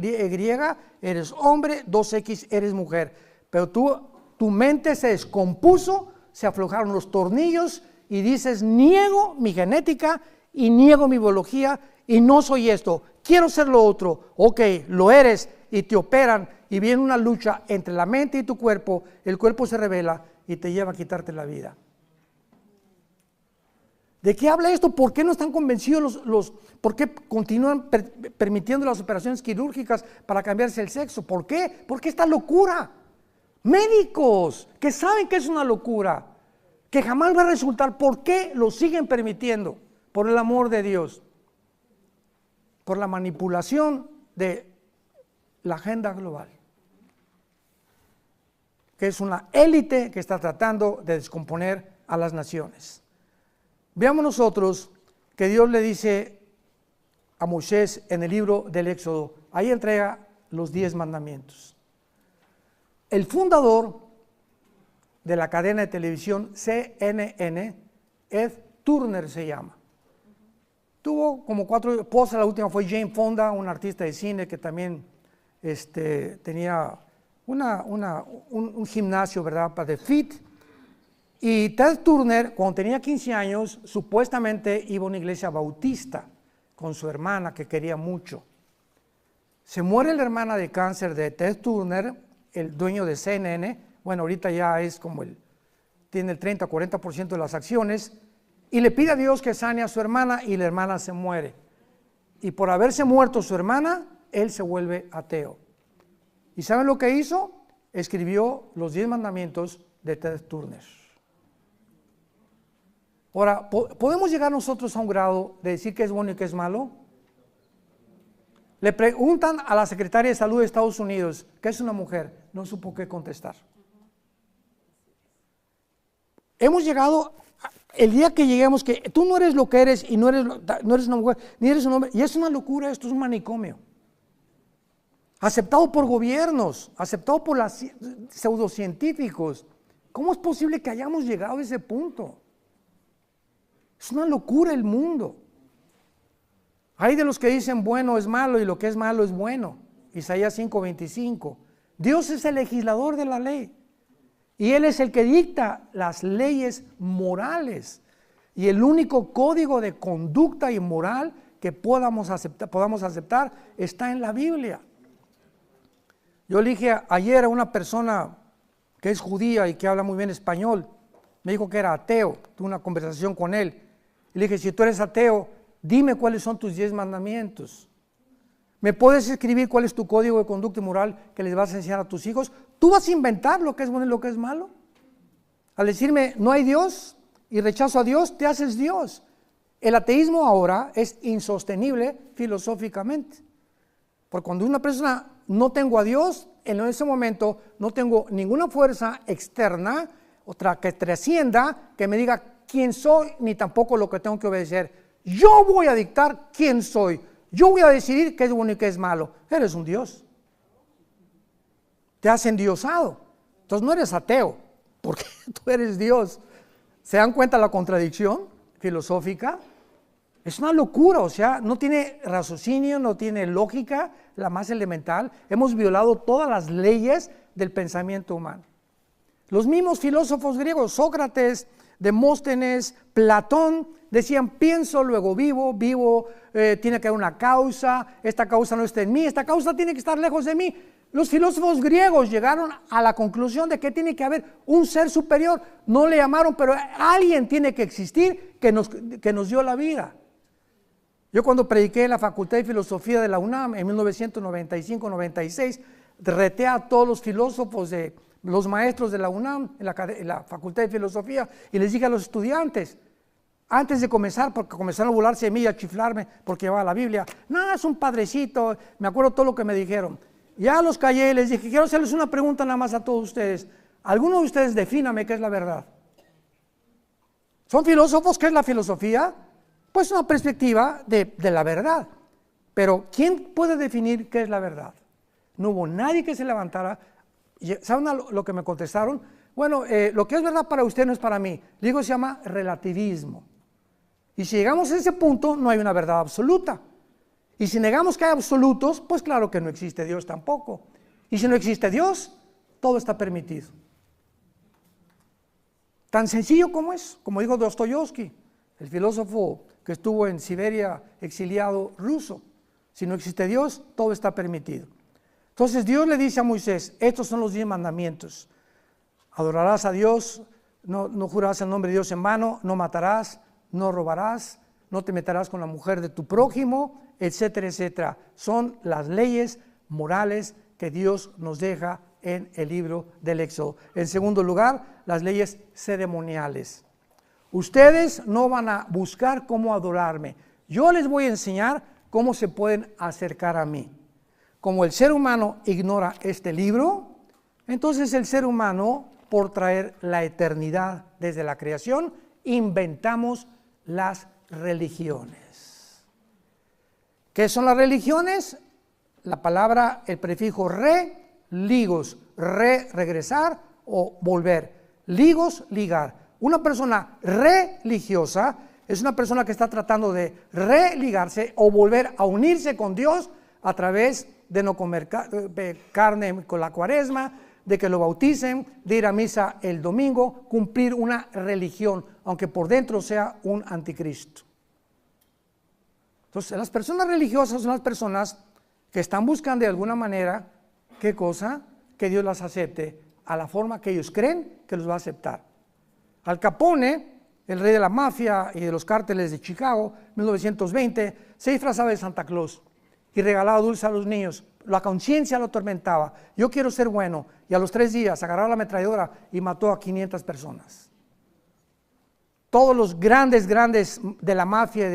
eres hombre, 2X, eres mujer. Pero tu mente se descompuso, se aflojaron los tornillos y dices, niego mi genética y niego mi biología y no soy esto. Quiero ser lo otro. Ok, lo eres y te operan y viene una lucha entre la mente y tu cuerpo. El cuerpo se revela y te lleva a quitarte la vida. ¿De qué habla esto? ¿Por qué no están convencidos por qué continúan permitiendo las operaciones quirúrgicas para cambiarse el sexo? ¿Por qué? ¿Por qué esta locura? Médicos que saben que es una locura, que jamás va a resultar. ¿Por qué lo siguen permitiendo? Por el amor de Dios. Por la manipulación de la agenda global, que es una élite que está tratando de descomponer a las naciones. Veamos nosotros que Dios le dice a Moisés en el libro del Éxodo, ahí entrega los 10 mandamientos. El fundador de la cadena de televisión CNN, Ed Turner se llama. Tuvo como 4 esposas, la última fue Jane Fonda, una artista de cine que también tenía un gimnasio, ¿verdad?, para The Fit. Y Ted Turner, cuando tenía 15 años, supuestamente iba a una iglesia bautista con su hermana que quería mucho. Se muere la hermana de cáncer de Ted Turner, el dueño de CNN, bueno, ahorita ya es como tiene el 30-40% de las acciones, y le pide a Dios que sane a su hermana y la hermana se muere. Y por haberse muerto su hermana, él se vuelve ateo. ¿Y saben lo que hizo? escribió los 10 mandamientos de Ted Turner. Ahora, ¿podemos llegar nosotros a un grado de decir qué es bueno y qué es malo? Le preguntan a la secretaria de salud de Estados Unidos, ¿qué es una mujer? No supo qué contestar. Hemos llegado, el día que lleguemos, que tú no eres lo que eres y no eres una mujer, ni eres un hombre, y es una locura, esto es un manicomio. Aceptado por gobiernos, aceptado por los pseudocientíficos. ¿Cómo es posible que hayamos llegado a ese punto? Es una locura el mundo. Hay de los que dicen bueno es malo y lo que es malo es bueno. Isaías 5:25. Dios es el legislador de la ley y Él es el que dicta las leyes morales y el único código de conducta y moral que podamos aceptar está en la Biblia. Yo le dije ayer a una persona que es judía y que habla muy bien español, me dijo que era ateo, tuve una conversación con él y le dije, si tú eres ateo, dime cuáles son tus 10 mandamientos. ¿Me puedes escribir cuál es tu código de conducta y moral que les vas a enseñar a tus hijos? ¿Tú vas a inventar lo que es bueno y lo que es malo? Al decirme no hay Dios y rechazo a Dios, te haces Dios. El ateísmo ahora es insostenible filosóficamente. Porque cuando una persona no tengo a Dios, en ese momento no tengo ninguna fuerza externa, otra que trascienda, que me diga quién soy, ni tampoco lo que tengo que obedecer. Yo voy a dictar quién soy. Yo voy a decidir qué es bueno y qué es malo. Eres un Dios. Te has endiosado. Entonces no eres ateo, porque tú eres Dios. ¿Se dan cuenta la contradicción filosófica? Es una locura, o sea, no tiene raciocinio, no tiene lógica, la más elemental. Hemos violado todas las leyes del pensamiento humano. Los mismos filósofos griegos, Sócrates, Demóstenes, Platón, decían pienso, luego vivo, tiene que haber una causa, esta causa no está en mí, esta causa tiene que estar lejos de mí. Los filósofos griegos llegaron a la conclusión de que tiene que haber un ser superior, no le llamaron, pero alguien tiene que existir que nos dio la vida. Yo cuando prediqué en la Facultad de Filosofía de la UNAM en 1995-96, reté a todos los filósofos los maestros de la UNAM, en la Facultad de Filosofía, y les dije a los estudiantes, antes de comenzar, porque comenzaron a burlarse de mí y a chiflarme porque llevaba la Biblia, no, es un padrecito, me acuerdo todo lo que me dijeron. Ya los callé y les dije, quiero hacerles una pregunta nada más a todos ustedes. ¿Alguno de ustedes defíname qué es la verdad? ¿Son filósofos? ¿Qué es la filosofía? Pues una perspectiva de la verdad. Pero ¿quién puede definir qué es la verdad? No hubo nadie que se levantara. ¿Saben lo que me contestaron? Bueno, lo que es verdad para usted no es para mí. Digo, se llama relativismo. Y si llegamos a ese punto, no hay una verdad absoluta. Y si negamos que hay absolutos, pues claro que no existe Dios tampoco. Y si no existe Dios, todo está permitido. Tan sencillo como es, como dijo Dostoyevsky, el filósofo que estuvo en Siberia exiliado ruso. Si no existe Dios, todo está permitido. Entonces Dios le dice a Moisés, estos son los 10 mandamientos. Adorarás a Dios, no jurarás el nombre de Dios en vano, no matarás, no robarás, no te meterás con la mujer de tu prójimo, etcétera, etcétera. Son las leyes morales que Dios nos deja en el libro del Éxodo. En segundo lugar, las leyes ceremoniales. Ustedes no van a buscar cómo adorarme. Yo les voy a enseñar cómo se pueden acercar a mí. Como el ser humano ignora este libro, entonces el ser humano, por traer la eternidad desde la creación, inventamos las religiones. ¿Qué son las religiones? La palabra, el prefijo re, ligos, regresar o volver. Ligos, ligar. Una persona religiosa es una persona que está tratando de religarse o volver a unirse con Dios a través de no comer carne con la cuaresma, de que lo bauticen, de ir a misa el domingo, cumplir una religión, aunque por dentro sea un anticristo. Entonces, las personas religiosas son las personas que están buscando de alguna manera, ¿qué cosa? Que Dios las acepte a la forma que ellos creen que los va a aceptar. Al Capone, el rey de la mafia y de los cárteles de Chicago, 1920, se disfrazaba de Santa Claus y regalaba dulces a los niños. la conciencia lo atormentaba. Yo quiero ser bueno. Y a los 3 días agarró la ametralladora y mató a 500 personas. Todos los grandes de la mafia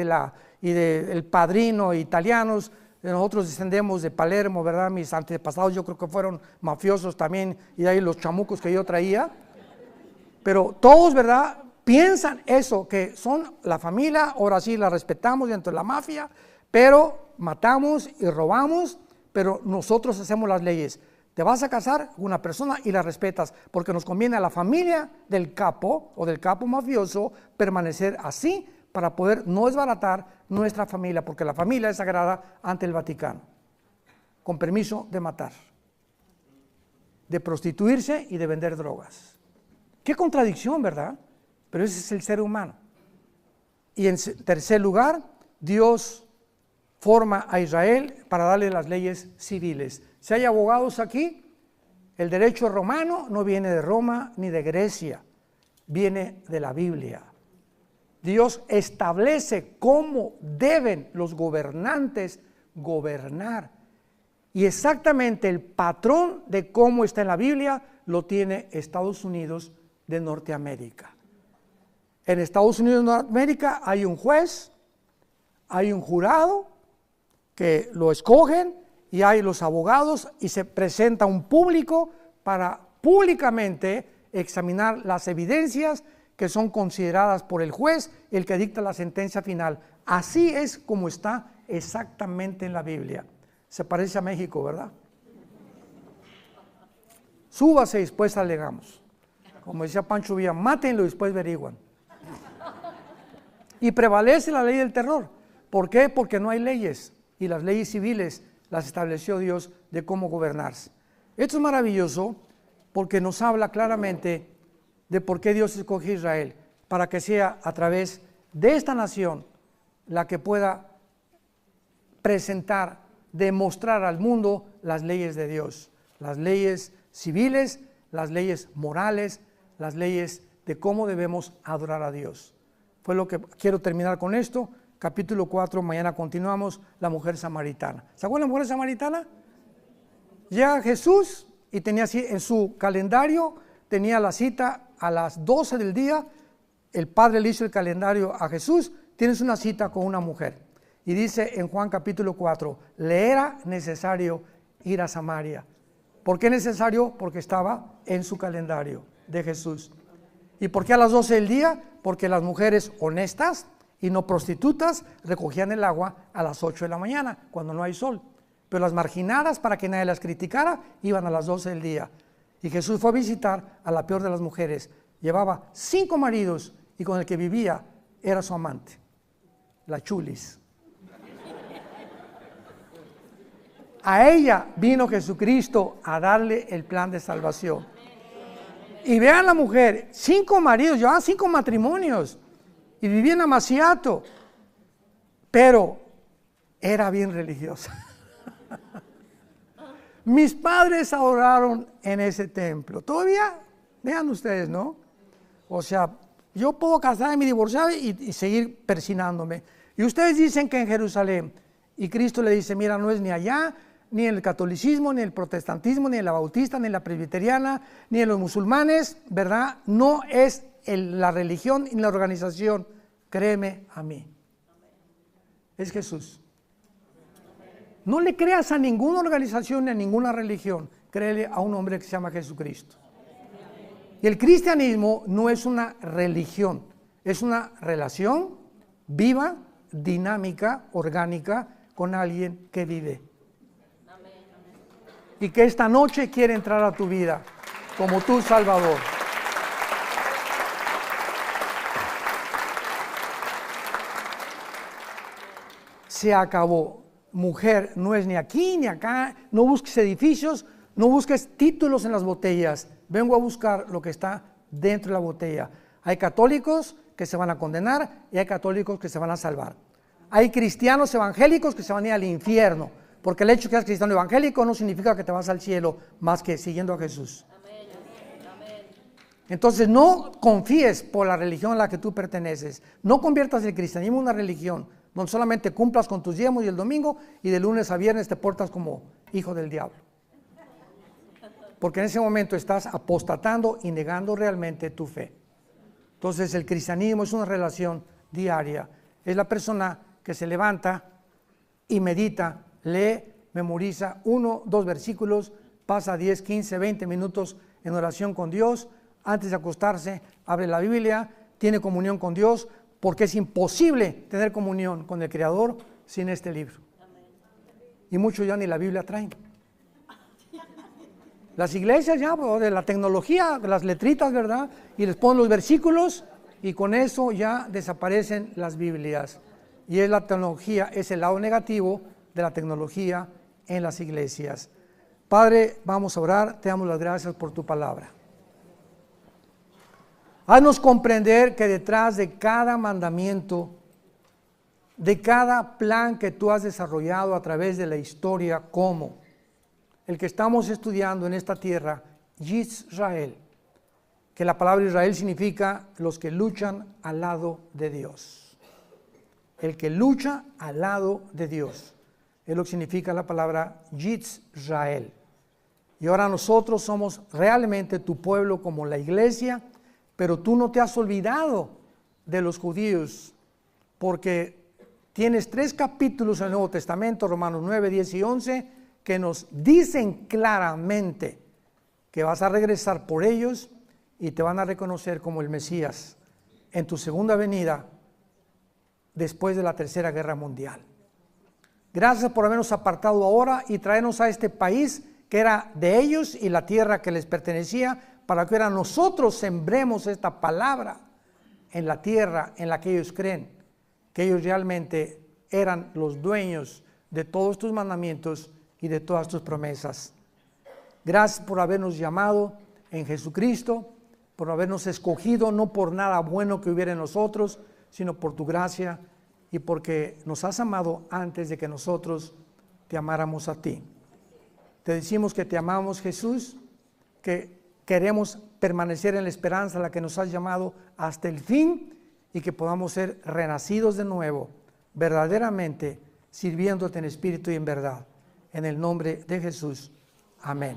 y del Padrino italianos, nosotros descendemos de Palermo, ¿verdad? Mis antepasados yo creo que fueron mafiosos también, y de ahí los chamucos que yo traía. Pero todos, ¿verdad?, piensan eso, que son la familia, ahora sí la respetamos dentro de la mafia, pero matamos y robamos, pero nosotros hacemos las leyes. Te vas a casar con una persona y la respetas, porque nos conviene a la familia del capo o del capo mafioso permanecer así para poder no desbaratar nuestra familia, porque la familia es sagrada ante el Vaticano, con permiso de matar, de prostituirse y de vender drogas. Qué contradicción, ¿verdad? Pero ese es el ser humano. Y en tercer lugar, Dios forma a Israel para darle las leyes civiles. Si hay abogados aquí, el derecho romano no viene de Roma ni de Grecia, viene de la Biblia. Dios establece cómo deben los gobernantes gobernar. Y exactamente el patrón de cómo está en la Biblia lo tiene Estados Unidos de Norteamérica. En Estados Unidos de Norteamérica hay un juez, hay un jurado que lo escogen y hay los abogados y se presenta un público para públicamente examinar las evidencias que son consideradas por el juez, el que dicta la sentencia final. Así es como está exactamente en la Biblia. Se parece a México, ¿verdad? Súbase y después alegamos. Como decía Pancho Villa, mátenlo y después averiguan. Y prevalece la ley del terror. ¿Por qué? Porque no hay leyes, y las leyes civiles las estableció Dios de cómo gobernarse. Esto es maravilloso porque nos habla claramente de por qué Dios escogió a Israel, para que sea a través de esta nación la que pueda presentar, demostrar al mundo las leyes de Dios, las leyes civiles, las leyes morales, las leyes de cómo debemos adorar a Dios. Fue lo que quiero terminar con esto. Capítulo 4, mañana continuamos, la mujer samaritana. ¿Se acuerdan de la mujer samaritana? Llega Jesús y tenía así en su calendario, tenía la cita a las 12 del día. El Padre le hizo el calendario a Jesús, tienes una cita con una mujer. Y dice en Juan capítulo 4, le era necesario ir a Samaria. ¿Por qué necesario? Porque estaba en su calendario de Jesús. ¿Y por qué a las 12 del día? Porque las mujeres honestas y no prostitutas recogían el agua a las 8 de la mañana, cuando no hay sol. Pero las marginadas, para que nadie las criticara, iban a las 12 del día. Y Jesús fue a visitar a la peor de las mujeres. Llevaba 5 maridos y con el que vivía era su amante, la chulis. A ella vino Jesucristo a darle el plan de salvación. Y vean la mujer, 5 maridos, llevaban 5 matrimonios y vivía en Amaciato, pero era bien religiosa. Mis padres adoraron en ese templo. Todavía, vean ustedes, ¿no? O sea, yo puedo casarme y divorciar y seguir persinándome. Y ustedes dicen que en Jerusalén, y Cristo le dice, mira, no es ni allá, ni en el catolicismo, ni en el protestantismo, ni en la bautista, ni en la presbiteriana, ni en los musulmanes, ¿verdad? No es la religión ni la organización, créeme a mí. Es Jesús. No le creas a ninguna organización ni a ninguna religión, créele a un hombre que se llama Jesucristo. Y el cristianismo no es una religión, es una relación viva, dinámica, orgánica con alguien que vive. Y que esta noche quiere entrar a tu vida como tu Salvador. Se acabó. Mujer, no es ni aquí ni acá, no busques edificios, no busques títulos en las botellas. Vengo a buscar lo que está dentro de la botella. Hay católicos que se van a condenar y hay católicos que se van a salvar. Hay cristianos evangélicos que se van a ir al infierno, porque el hecho de que seas cristiano evangélico no significa que te vas al cielo más que siguiendo a Jesús. Entonces no confíes por la religión a la que tú perteneces, no conviertas el cristianismo en una religión donde solamente cumplas con tus diezmos y el domingo y de lunes a viernes te portas como hijo del diablo. Porque en ese momento estás apostatando y negando realmente tu fe. Entonces el cristianismo es una relación diaria. Es la persona que se levanta y medita, lee, memoriza 1, 2 versículos, pasa 10, 15, 20 minutos en oración con Dios, antes de acostarse abre la Biblia, tiene comunión con Dios, porque es imposible tener comunión con el Creador sin este libro. Y muchos ya ni la Biblia traen. Las iglesias ya, de la tecnología, las letritas, ¿verdad? Y les ponen los versículos y con eso ya desaparecen las Biblias. Y es la tecnología, es el lado negativo de la tecnología en las iglesias. Padre, vamos a orar, te damos las gracias por tu palabra. Haznos comprender que detrás de cada mandamiento, de cada plan que tú has desarrollado a través de la historia, como el que estamos estudiando en esta tierra, Israel, que la palabra Israel significa los que luchan al lado de Dios. El que lucha al lado de Dios, es lo que significa la palabra Israel. Y ahora nosotros somos realmente tu pueblo como la iglesia, pero tú no te has olvidado de los judíos, porque tienes 3 capítulos en el Nuevo Testamento, Romanos 9, 10 y 11, que nos dicen claramente que vas a regresar por ellos y te van a reconocer como el Mesías en tu segunda venida después de la Tercera Guerra Mundial. Gracias por habernos apartado ahora y traernos a este país que era de ellos y la tierra que les pertenecía, para que ahora nosotros sembremos esta palabra en la tierra en la que ellos creen, que ellos realmente eran los dueños de todos tus mandamientos y de todas tus promesas. Gracias por habernos llamado en Jesucristo, por habernos escogido, no por nada bueno que hubiera en nosotros, sino por tu gracia y porque nos has amado antes de que nosotros te amáramos a ti. Te decimos que te amamos, Jesús, que queremos permanecer en la esperanza a la que nos has llamado hasta el fin y que podamos ser renacidos de nuevo, verdaderamente sirviéndote en espíritu y en verdad. En el nombre de Jesús. Amén.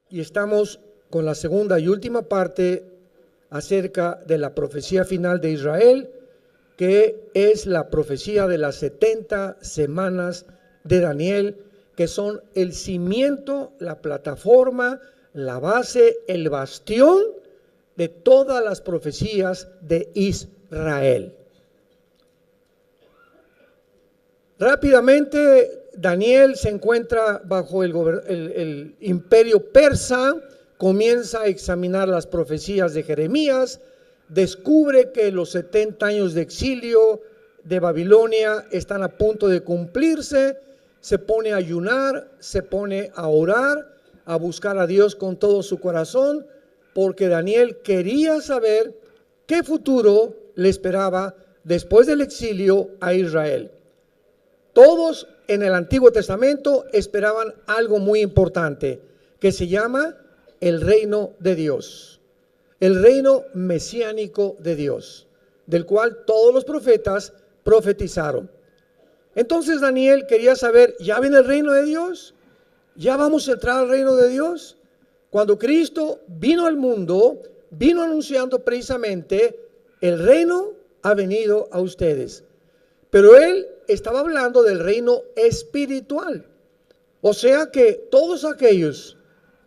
Y estamos con la segunda y última parte acerca de la profecía final de Israel, que es la profecía de las 70 semanas de Daniel, que son el cimiento, la plataforma, la base, el bastión de todas las profecías de Israel. Rápidamente, Daniel se encuentra bajo el imperio persa, comienza a examinar las profecías de Jeremías, descubre que los 70 años de exilio de Babilonia están a punto de cumplirse, se pone a ayunar, se pone a orar, a buscar a Dios con todo su corazón, porque Daniel quería saber qué futuro le esperaba después del exilio a Israel. Todos en el Antiguo Testamento esperaban algo muy importante, que se llama el reino de Dios, el reino mesiánico de Dios, del cual todos los profetas profetizaron. Entonces Daniel quería saber, ¿ya viene el reino de Dios? ¿Ya vamos a entrar al reino de Dios? Cuando Cristo vino al mundo, vino anunciando precisamente, el reino ha venido a ustedes. Pero él estaba hablando del reino espiritual. O sea que todos aquellos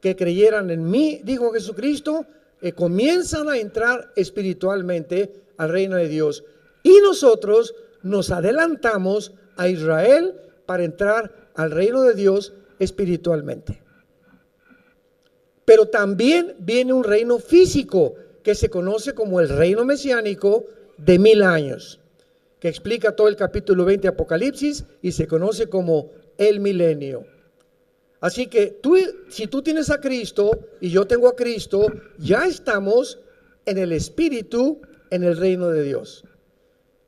que creyeran en mí, dijo Jesucristo, comienzan a entrar espiritualmente al reino de Dios. Y nosotros nos adelantamos a Israel para entrar al reino de Dios espiritualmente. Pero también viene un reino físico que se conoce como el reino mesiánico de 1000 años, que explica todo el capítulo 20 de Apocalipsis y se conoce como el milenio. Así que si tú tienes a Cristo y yo tengo a Cristo, ya estamos en el Espíritu, en el reino de Dios.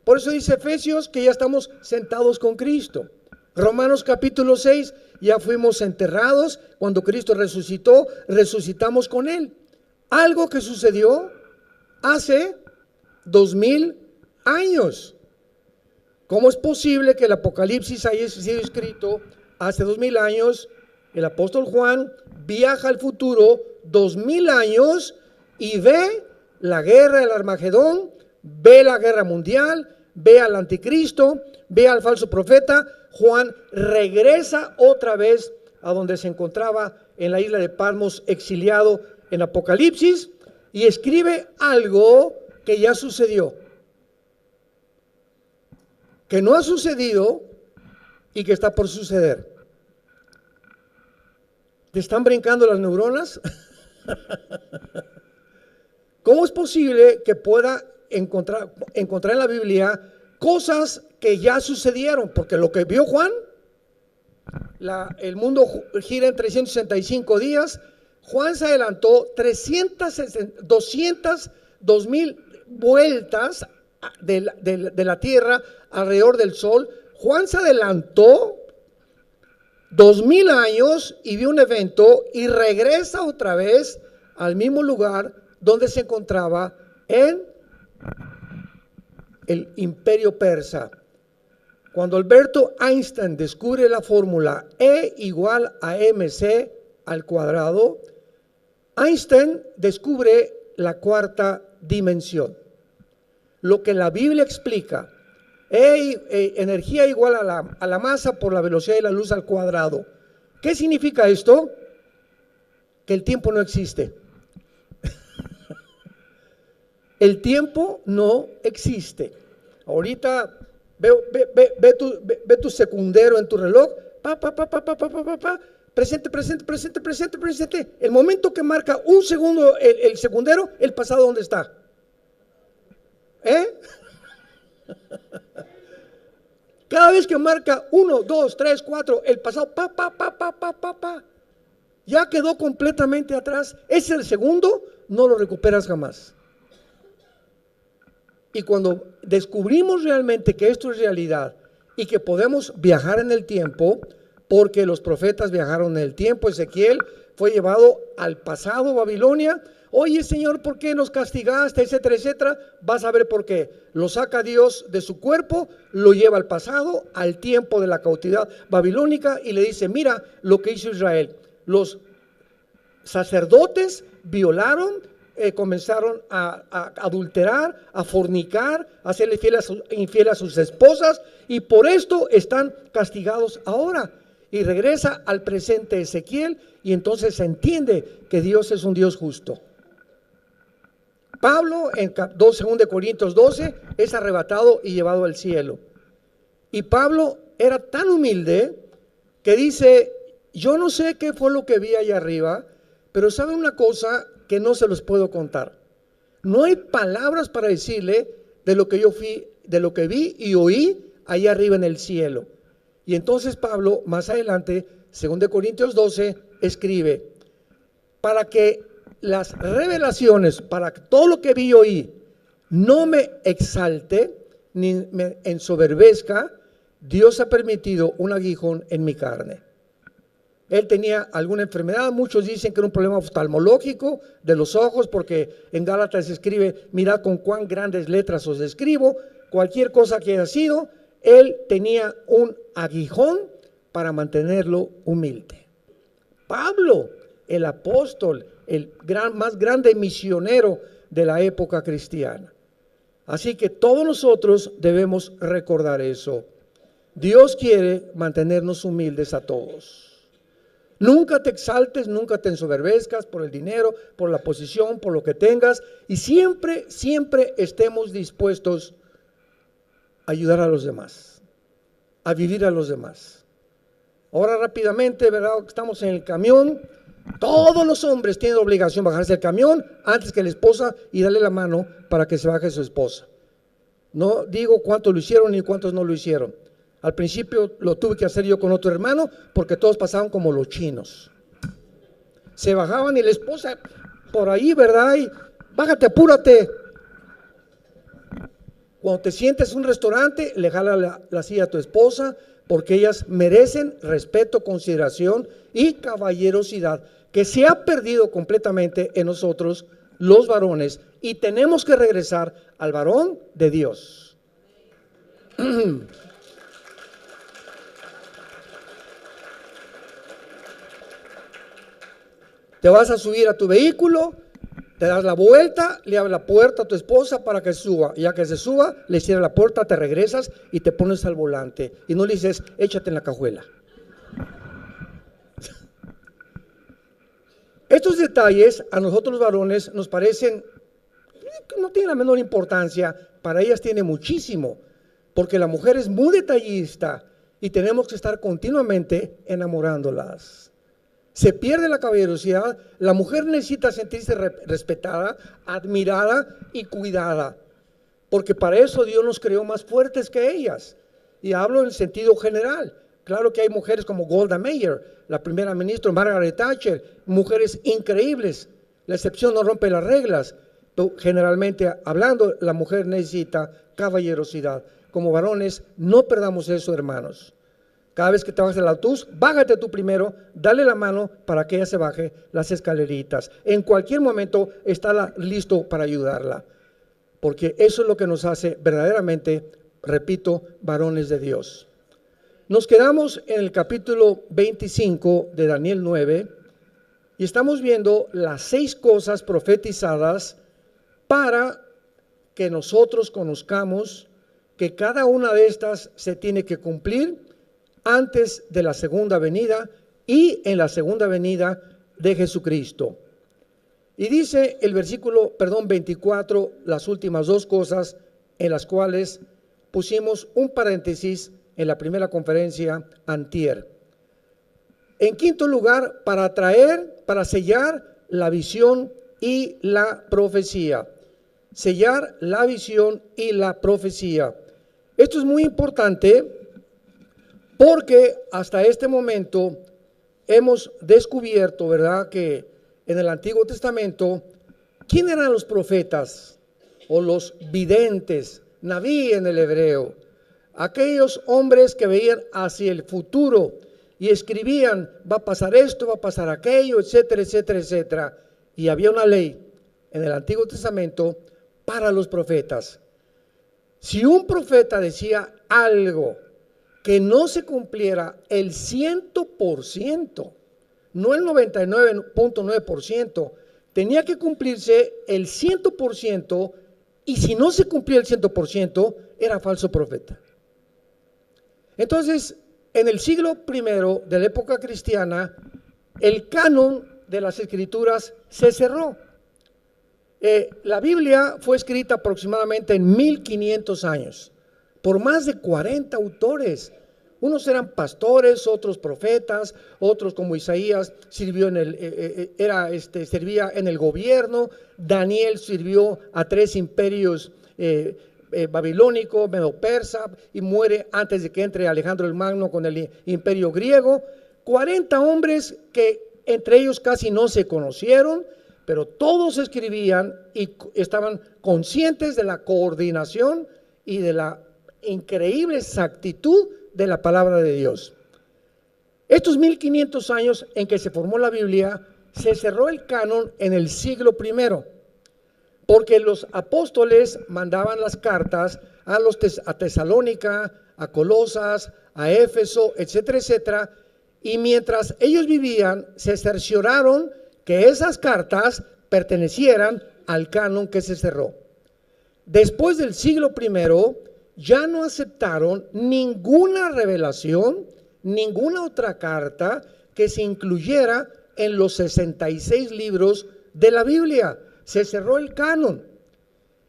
Por eso dice Efesios que ya estamos sentados con Cristo. Romanos capítulo 6, ya fuimos enterrados. Cuando Cristo resucitó, resucitamos con Él. Algo que sucedió hace 2000 años. ¿Cómo es posible que el Apocalipsis haya sido escrito hace 2000 años? El apóstol Juan viaja al futuro 2000 años y ve la guerra del Armagedón, ve la guerra mundial, ve al anticristo, ve al falso profeta. Juan regresa otra vez a donde se encontraba en la isla de Patmos, exiliado en Apocalipsis, y escribe algo que ya sucedió, que no ha sucedido y que está por suceder. ¿Te están brincando las neuronas? ¿Cómo es posible que pueda encontrar en la Biblia cosas que ya sucedieron? Porque lo que vio Juan, el mundo gira en 365 días. Juan se adelantó 200,000 vueltas de la tierra alrededor del sol. Juan se adelantó 2000 años y vio un evento y regresa otra vez al mismo lugar donde se encontraba en el imperio persa. Cuando Alberto Einstein descubre la fórmula E igual a mc al cuadrado, Einstein descubre la cuarta dimensión. Lo que la Biblia explica, energía igual a la masa por la velocidad de la luz al cuadrado. ¿Qué significa esto? Que el tiempo no existe. El tiempo no existe. Ahorita ve tu secundero en tu reloj. Presente. El momento que marca un segundo el secundero, el pasado, ¿dónde está? Cada vez que marca 1, 2, 3, 4, el pasado, ya quedó completamente atrás. Ese el segundo, no lo recuperas jamás. Y cuando descubrimos realmente que esto es realidad y que podemos viajar en el tiempo, porque los profetas viajaron en el tiempo, Ezequiel fue llevado al pasado, Babilonia. Oye, Señor, ¿por qué nos castigaste? Etcétera, etcétera. Vas a ver por qué. Lo saca Dios de su cuerpo, lo lleva al pasado, al tiempo de la cautividad babilónica, y le dice: mira lo que hizo Israel. Los sacerdotes violaron, comenzaron a adulterar, a fornicar, a hacerle infiel a sus esposas, y por esto están castigados ahora. Y regresa al presente Ezequiel, y entonces se entiende que Dios es un Dios justo. Pablo en 2 Corintios 12 es arrebatado y llevado al cielo. Y Pablo era tan humilde que dice: yo no sé qué fue lo que vi allá arriba, pero saben una cosa que no se los puedo contar. No hay palabras para decirle de lo que yo fui, de lo que vi y oí allá arriba en el cielo. Y entonces Pablo, más adelante, 2 Corintios 12, escribe: para que las revelaciones, para que todo lo que vi y oí no me exalte ni me ensoberbezca, Dios ha permitido un aguijón en mi carne. Él tenía alguna enfermedad, muchos dicen que era un problema oftalmológico de los ojos, porque en Gálatas se escribe: mirad con cuán grandes letras os escribo. Cualquier cosa que haya sido, él tenía un aguijón para mantenerlo humilde. Pablo, el apóstol, el más grande misionero de la época cristiana. Así que todos nosotros debemos recordar eso. Dios quiere mantenernos humildes a todos. Nunca te exaltes, nunca te ensoberbezcas por el dinero, por la posición, por lo que tengas, y siempre, siempre estemos dispuestos a ayudar a los demás, a vivir a los demás. Ahora rápidamente, ¿verdad? Estamos en el camión. Todos los hombres tienen obligación de bajarse del camión antes que la esposa y darle la mano para que se baje su esposa. No digo cuántos lo hicieron ni cuántos no lo hicieron. Al principio lo tuve que hacer yo con otro hermano porque todos pasaban como los chinos. Se bajaban y la esposa por ahí, ¿verdad? Y bájate, apúrate. Cuando te sientes en un restaurante, le jala la silla a tu esposa, porque ellas merecen respeto, consideración y caballerosidad, que se ha perdido completamente en nosotros los varones, y tenemos que regresar al varón de Dios. Te vas a subir a tu vehículo, te das la vuelta, le abres la puerta a tu esposa para que suba. Ya que se suba, le cierras la puerta, te regresas y te pones al volante. Y no le dices, échate en la cajuela. Estos detalles a nosotros los varones nos parecen que no tienen la menor importancia. Para ellas tiene muchísimo, porque la mujer es muy detallista y tenemos que estar continuamente enamorándolas. Se pierde la caballerosidad. La mujer necesita sentirse respetada, admirada y cuidada, porque para eso Dios nos creó más fuertes que ellas. Y hablo en el sentido general. Claro que hay mujeres como Golda Meir, la primera ministra, Margaret Thatcher, mujeres increíbles. La excepción no rompe las reglas. Pero generalmente hablando, la mujer necesita caballerosidad. Como varones, no perdamos eso, hermanos. Cada vez que te bajes del autobús, bájate tú primero, dale la mano para que ella se baje las escaleritas. En cualquier momento está listo para ayudarla, porque eso es lo que nos hace verdaderamente, repito, varones de Dios. Nos quedamos en el capítulo 25 de Daniel 9 y estamos viendo las 6 cosas profetizadas para que nosotros conozcamos que cada una de estas se tiene que cumplir antes de la segunda venida y en la segunda venida de Jesucristo. Y dice el versículo, 24, las últimas 2 cosas en las cuales pusimos un paréntesis en la primera conferencia antier. En quinto lugar, para sellar la visión y la profecía. Sellar la visión y la profecía. Esto es muy importante, porque hasta este momento hemos descubierto, ¿verdad?, que en el Antiguo Testamento, ¿quién eran los profetas o los videntes? Naví en el hebreo. Aquellos hombres que veían hacia el futuro y escribían, va a pasar esto, va a pasar aquello, etcétera, etcétera, etcétera. Y había una ley en el Antiguo Testamento para los profetas. Si un profeta decía algo que no se cumpliera el 100%, no el 99.9%, tenía que cumplirse el 100%, y si no se cumplía el 100%, era falso profeta. Entonces, en el siglo I de la época cristiana, el canon de las escrituras se cerró. La Biblia fue escrita aproximadamente en 1500 años. Por más de 40 autores. Unos eran pastores, otros profetas, otros como Isaías sirvió servía en el gobierno. Daniel sirvió a 3 imperios babilónico, medo-persa, y muere antes de que entre Alejandro el Magno con el imperio griego. 40 hombres que entre ellos casi no se conocieron, pero todos escribían y estaban conscientes de la coordinación y de la increíble exactitud de la palabra de Dios. Estos 1500 años en que se formó la Biblia, se cerró el canon en el siglo I, porque los apóstoles mandaban las cartas a Tesalónica, a Colosas, a Éfeso, etcétera, etcétera, y mientras ellos vivían, se cercioraron que esas cartas pertenecieran al canon que se cerró. Después del siglo I, ya no aceptaron ninguna revelación, ninguna otra carta que se incluyera en los 66 libros de la Biblia. Se cerró el canon.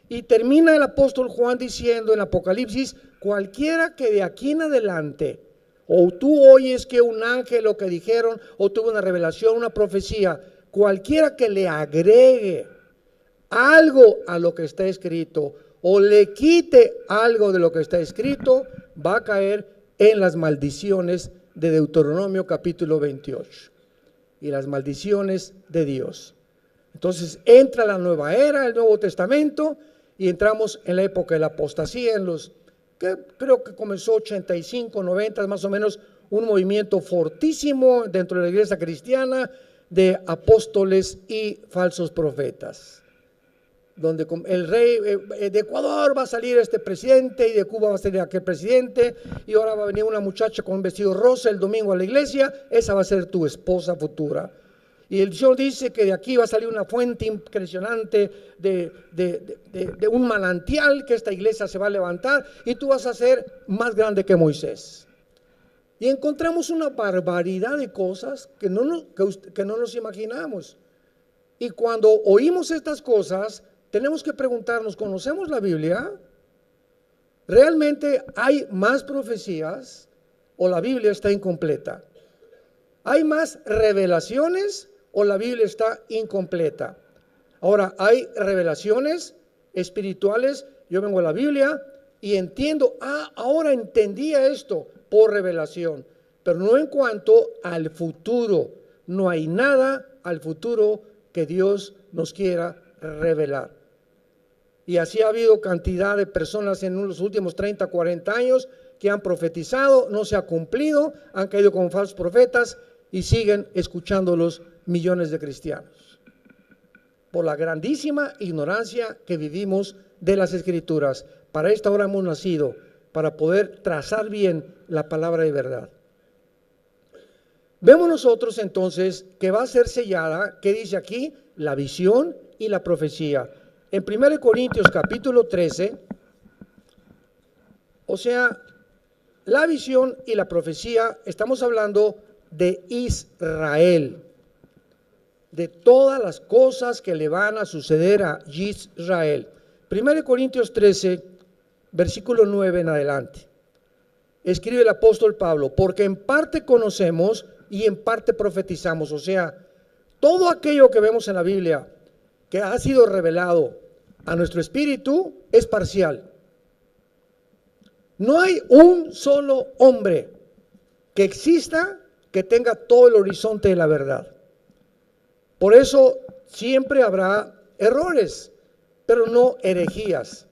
Y termina el apóstol Juan diciendo en Apocalipsis: cualquiera que de aquí en adelante, o tú oyes que un ángel o que dijeron, o tuvo una revelación, una profecía, cualquiera que le agregue algo a lo que está escrito, o le quite algo de lo que está escrito, va a caer en las maldiciones de Deuteronomio capítulo 28 y las maldiciones de Dios. Entonces entra la nueva era, el Nuevo Testamento, y entramos en la época de la apostasía, en los que creo que comenzó 85, 90, más o menos, un movimiento fortísimo dentro de la iglesia cristiana de apóstoles y falsos profetas, donde el rey de Ecuador va a salir este presidente, y de Cuba va a salir aquel presidente, y ahora va a venir una muchacha con un vestido rosa el domingo a la iglesia, esa va a ser tu esposa futura. Y el Señor dice que de aquí va a salir una fuente impresionante de un manantial, que esta iglesia se va a levantar y tú vas a ser más grande que Moisés. Y encontramos una barbaridad de cosas que no nos imaginamos. Y cuando oímos estas cosas, tenemos que preguntarnos: ¿conocemos la Biblia? ¿Realmente hay más profecías o la Biblia está incompleta? ¿Hay más revelaciones o la Biblia está incompleta? Ahora, hay revelaciones espirituales. Yo vengo a la Biblia y entiendo, ahora entendía esto por revelación, pero no en cuanto al futuro. No hay nada al futuro que Dios nos quiera revelar. Y así ha habido cantidad de personas en los últimos 30, 40 años que han profetizado, no se ha cumplido, han caído como falsos profetas y siguen escuchándolos millones de cristianos, por la grandísima ignorancia que vivimos de las Escrituras. Para esta hora hemos nacido, para poder trazar bien la palabra de verdad. Vemos nosotros entonces que va a ser sellada, que dice aquí, la visión y la profecía. En 1 Corintios capítulo 13, o sea, la visión y la profecía, estamos hablando de Israel, de todas las cosas que le van a suceder a Israel. 1 Corintios 13, versículo 9 en adelante. Escribe el apóstol Pablo: porque en parte conocemos y en parte profetizamos. O sea, todo aquello que vemos en la Biblia que ha sido revelado a nuestro espíritu es parcial. No hay un solo hombre que exista que tenga todo el horizonte de la verdad. Por eso siempre habrá errores, pero no herejías.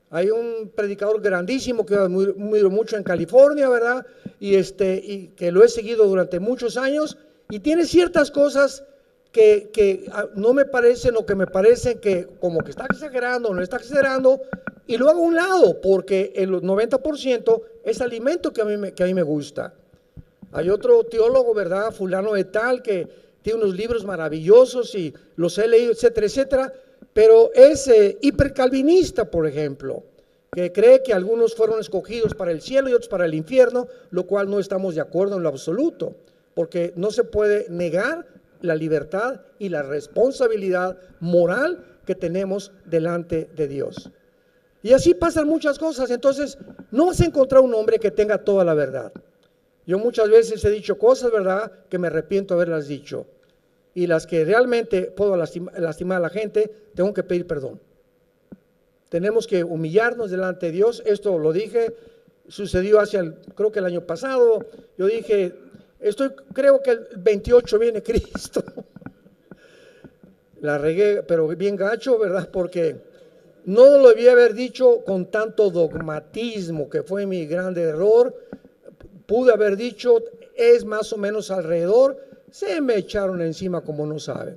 Hay un predicador grandísimo que admiro mucho en California, ¿verdad? Y que lo he seguido durante muchos años, y tiene ciertas cosas que no me parecen, o que me parecen que como que está exagerando o no está exagerando, y lo hago a un lado, porque el 90% es alimento que a mí me gusta. Hay otro teólogo, ¿verdad? Fulano de tal, que tiene unos libros maravillosos y los he leído, etcétera, etcétera, pero es hipercalvinista, por ejemplo, que cree que algunos fueron escogidos para el cielo y otros para el infierno, lo cual no estamos de acuerdo en lo absoluto, porque no se puede negar la libertad y la responsabilidad moral que tenemos delante de Dios. Y así pasan muchas cosas. Entonces no vas a encontrar un hombre que tenga toda la verdad. Yo muchas veces he dicho cosas, ¿verdad?, que me arrepiento de haberlas dicho, y las que realmente puedo lastimar a la gente, tengo que pedir perdón. Tenemos que humillarnos delante de Dios. Esto lo dije, sucedió creo que el año pasado. Yo dije, creo que el 28 viene Cristo. La regué, pero bien gacho, ¿verdad? Porque no lo debía haber dicho con tanto dogmatismo, que fue mi grande error. Pude haber dicho, es más o menos alrededor. Se me echaron encima como no saben.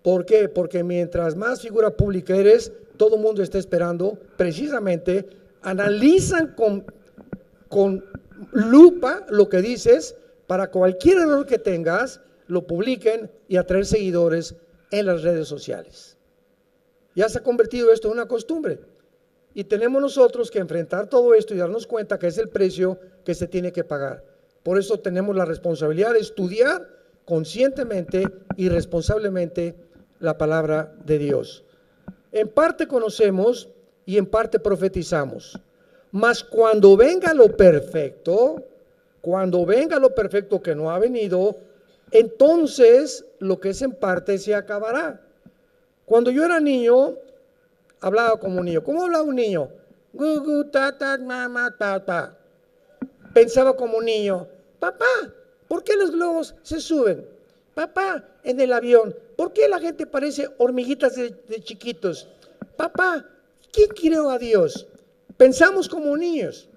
¿Por qué? Porque mientras más figura pública eres, todo el mundo está esperando, precisamente, analizan con lupa lo que dices, para cualquier error que tengas, lo publiquen y atraer seguidores en las redes sociales. Ya se ha convertido esto en una costumbre. Y tenemos nosotros que enfrentar todo esto y darnos cuenta que es el precio que se tiene que pagar. Por eso tenemos la responsabilidad de estudiar conscientemente y responsablemente la palabra de Dios. En parte conocemos y en parte profetizamos. Mas cuando venga lo perfecto que no ha venido, entonces lo que es en parte se acabará. Cuando yo era niño, hablaba como un niño. ¿Cómo hablaba un niño? Gugu, ta, ta, mama, ta, ta. Pensaba como un niño. Papá, ¿por qué los globos se suben? Papá, en el avión, ¿por qué la gente parece hormiguitas de chiquitos? Papá, ¿quién creó a Dios? Pensamos como niños.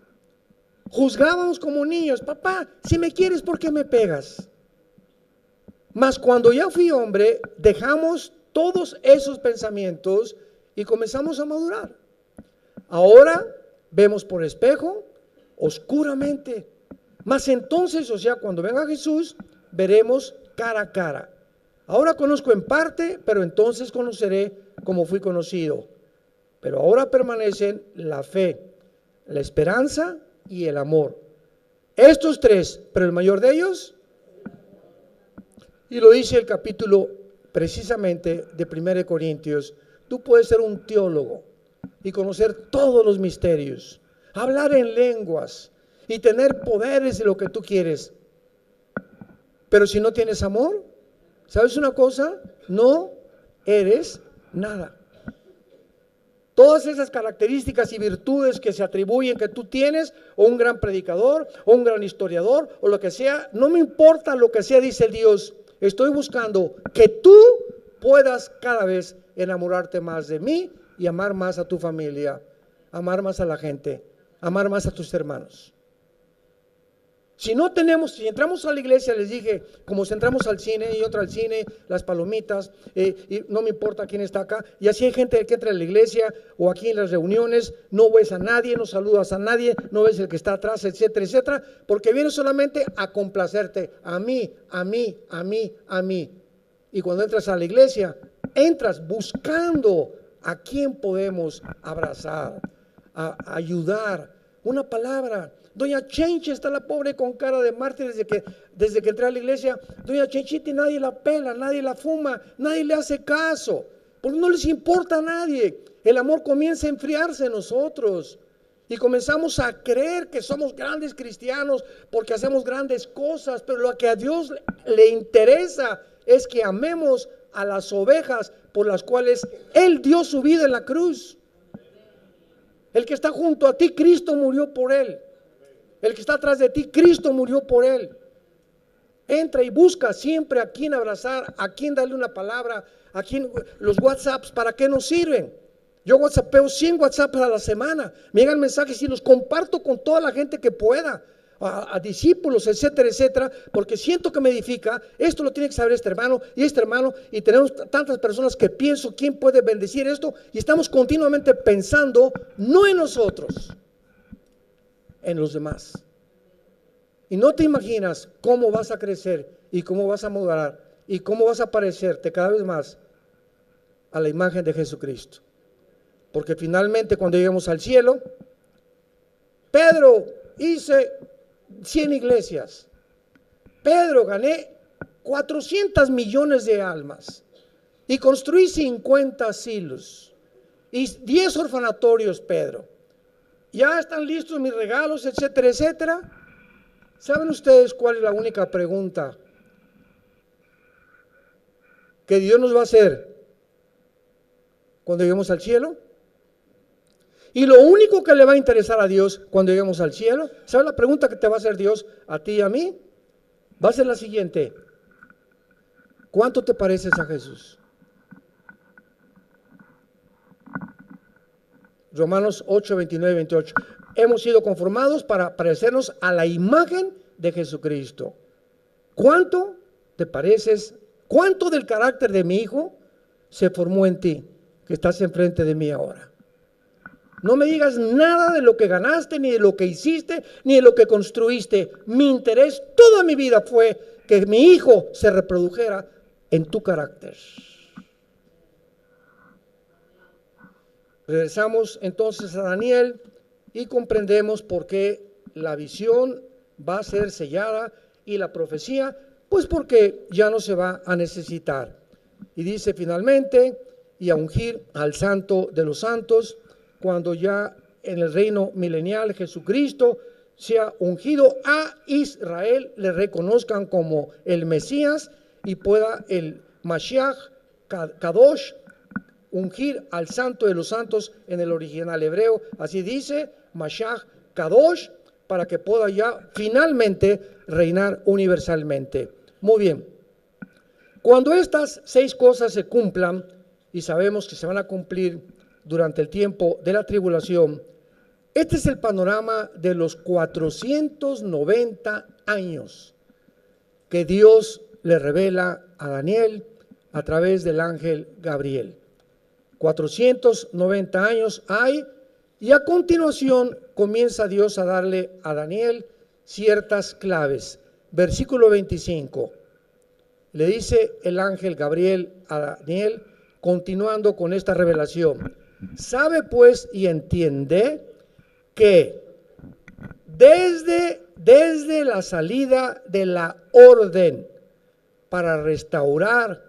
Juzgábamos como niños. Papá, si me quieres, ¿por qué me pegas? Mas cuando ya fui hombre, dejamos todos esos pensamientos y comenzamos a madurar. Ahora vemos por espejo, oscuramente. Mas entonces, o sea, cuando venga Jesús, veremos cara a cara. Ahora conozco en parte, pero entonces conoceré como fui conocido. Pero ahora permanecen la fe, la esperanza y el amor. Estos tres, pero el mayor de ellos, y lo dice el capítulo precisamente de 1 Corintios, tú puedes ser un teólogo y conocer todos los misterios, hablar en lenguas y tener poderes de lo que tú quieres. Pero si no tienes amor, ¿sabes una cosa? No eres nada. Todas esas características y virtudes que se atribuyen que tú tienes, o un gran predicador, o un gran historiador, o lo que sea, no me importa lo que sea, dice Dios. Estoy buscando que tú puedas cada vez enamorarte más de mí y amar más a tu familia, amar más a la gente, amar más a tus hermanos. Si entramos a la iglesia, les dije, como si entramos al cine y otra al cine, las palomitas, y no me importa quién está acá, y así hay gente que entra a la iglesia o aquí en las reuniones, no ves a nadie, no saludas a nadie, no ves el que está atrás, etcétera, etcétera, porque vienes solamente a complacerte, a mí. Y cuando entras a la iglesia, entras buscando a quién podemos abrazar, a ayudar, una palabra. Doña Chenchi está la pobre con cara de mártir desde que entré a la iglesia. Doña Chenchita, nadie la pela, nadie la fuma, nadie le hace caso, porque no les importa a nadie. El amor comienza a enfriarse en nosotros y comenzamos a creer que somos grandes cristianos porque hacemos grandes cosas, pero lo que a Dios le interesa es que amemos a las ovejas por las cuales Él dio su vida en la cruz. El que está junto a ti, Cristo murió por él. El que está atrás de ti, Cristo murió por él. Entra y busca siempre a quien abrazar, a quien darle una palabra, a quien los WhatsApps, ¿para qué nos sirven? Yo WhatsAppeo 100 WhatsApps a la semana, me llegan mensajes y los comparto con toda la gente que pueda, a discípulos, etcétera, etcétera, porque siento que me edifica. Esto lo tiene que saber este hermano, y tenemos tantas personas que pienso quién puede bendecir esto, y estamos continuamente pensando no en nosotros, en los demás. Y no te imaginas cómo vas a crecer y cómo vas a madurar y cómo vas a parecerte cada vez más a la imagen de Jesucristo. Porque finalmente cuando lleguemos al cielo, Pedro, hice 100 iglesias. Pedro, gané 400 millones de almas y construí 50 asilos y 10 orfanatorios, Pedro. Ya están listos mis regalos, etcétera, etcétera. ¿Saben ustedes cuál es la única pregunta que Dios nos va a hacer cuando lleguemos al cielo? Y lo único que le va a interesar a Dios cuando lleguemos al cielo, ¿sabes la pregunta que te va a hacer Dios a ti y a mí? Va a ser la siguiente: ¿cuánto te pareces a Jesús? Romanos 8, 29, 28. Hemos sido conformados para parecernos a la imagen de Jesucristo. ¿Cuánto te pareces? ¿Cuánto del carácter de mi hijo se formó en ti, que estás enfrente de mí ahora? No me digas nada de lo que ganaste, ni de lo que hiciste, ni de lo que construiste. Mi interés toda mi vida fue que mi hijo se reprodujera en tu carácter. Regresamos entonces a Daniel y comprendemos por qué la visión va a ser sellada y la profecía, pues porque ya no se va a necesitar. Y dice finalmente, y a ungir al santo de los santos, cuando ya en el reino milenial Jesucristo sea ungido a Israel, le reconozcan como el Mesías y pueda el Mashiach Kadosh ungir al santo de los santos en el original hebreo, así dice, Mashiach Kadosh, para que pueda ya finalmente reinar universalmente. Muy bien, cuando estas 6 cosas se cumplan, y sabemos que se van a cumplir durante el tiempo de la tribulación, este es el panorama de los 490 años que Dios le revela a Daniel a través del ángel Gabriel. 490 años hay, y a continuación comienza Dios a darle a Daniel ciertas claves. Versículo 25, le dice el ángel Gabriel a Daniel, continuando con esta revelación: sabe pues y entiende que desde la salida de la orden para restaurar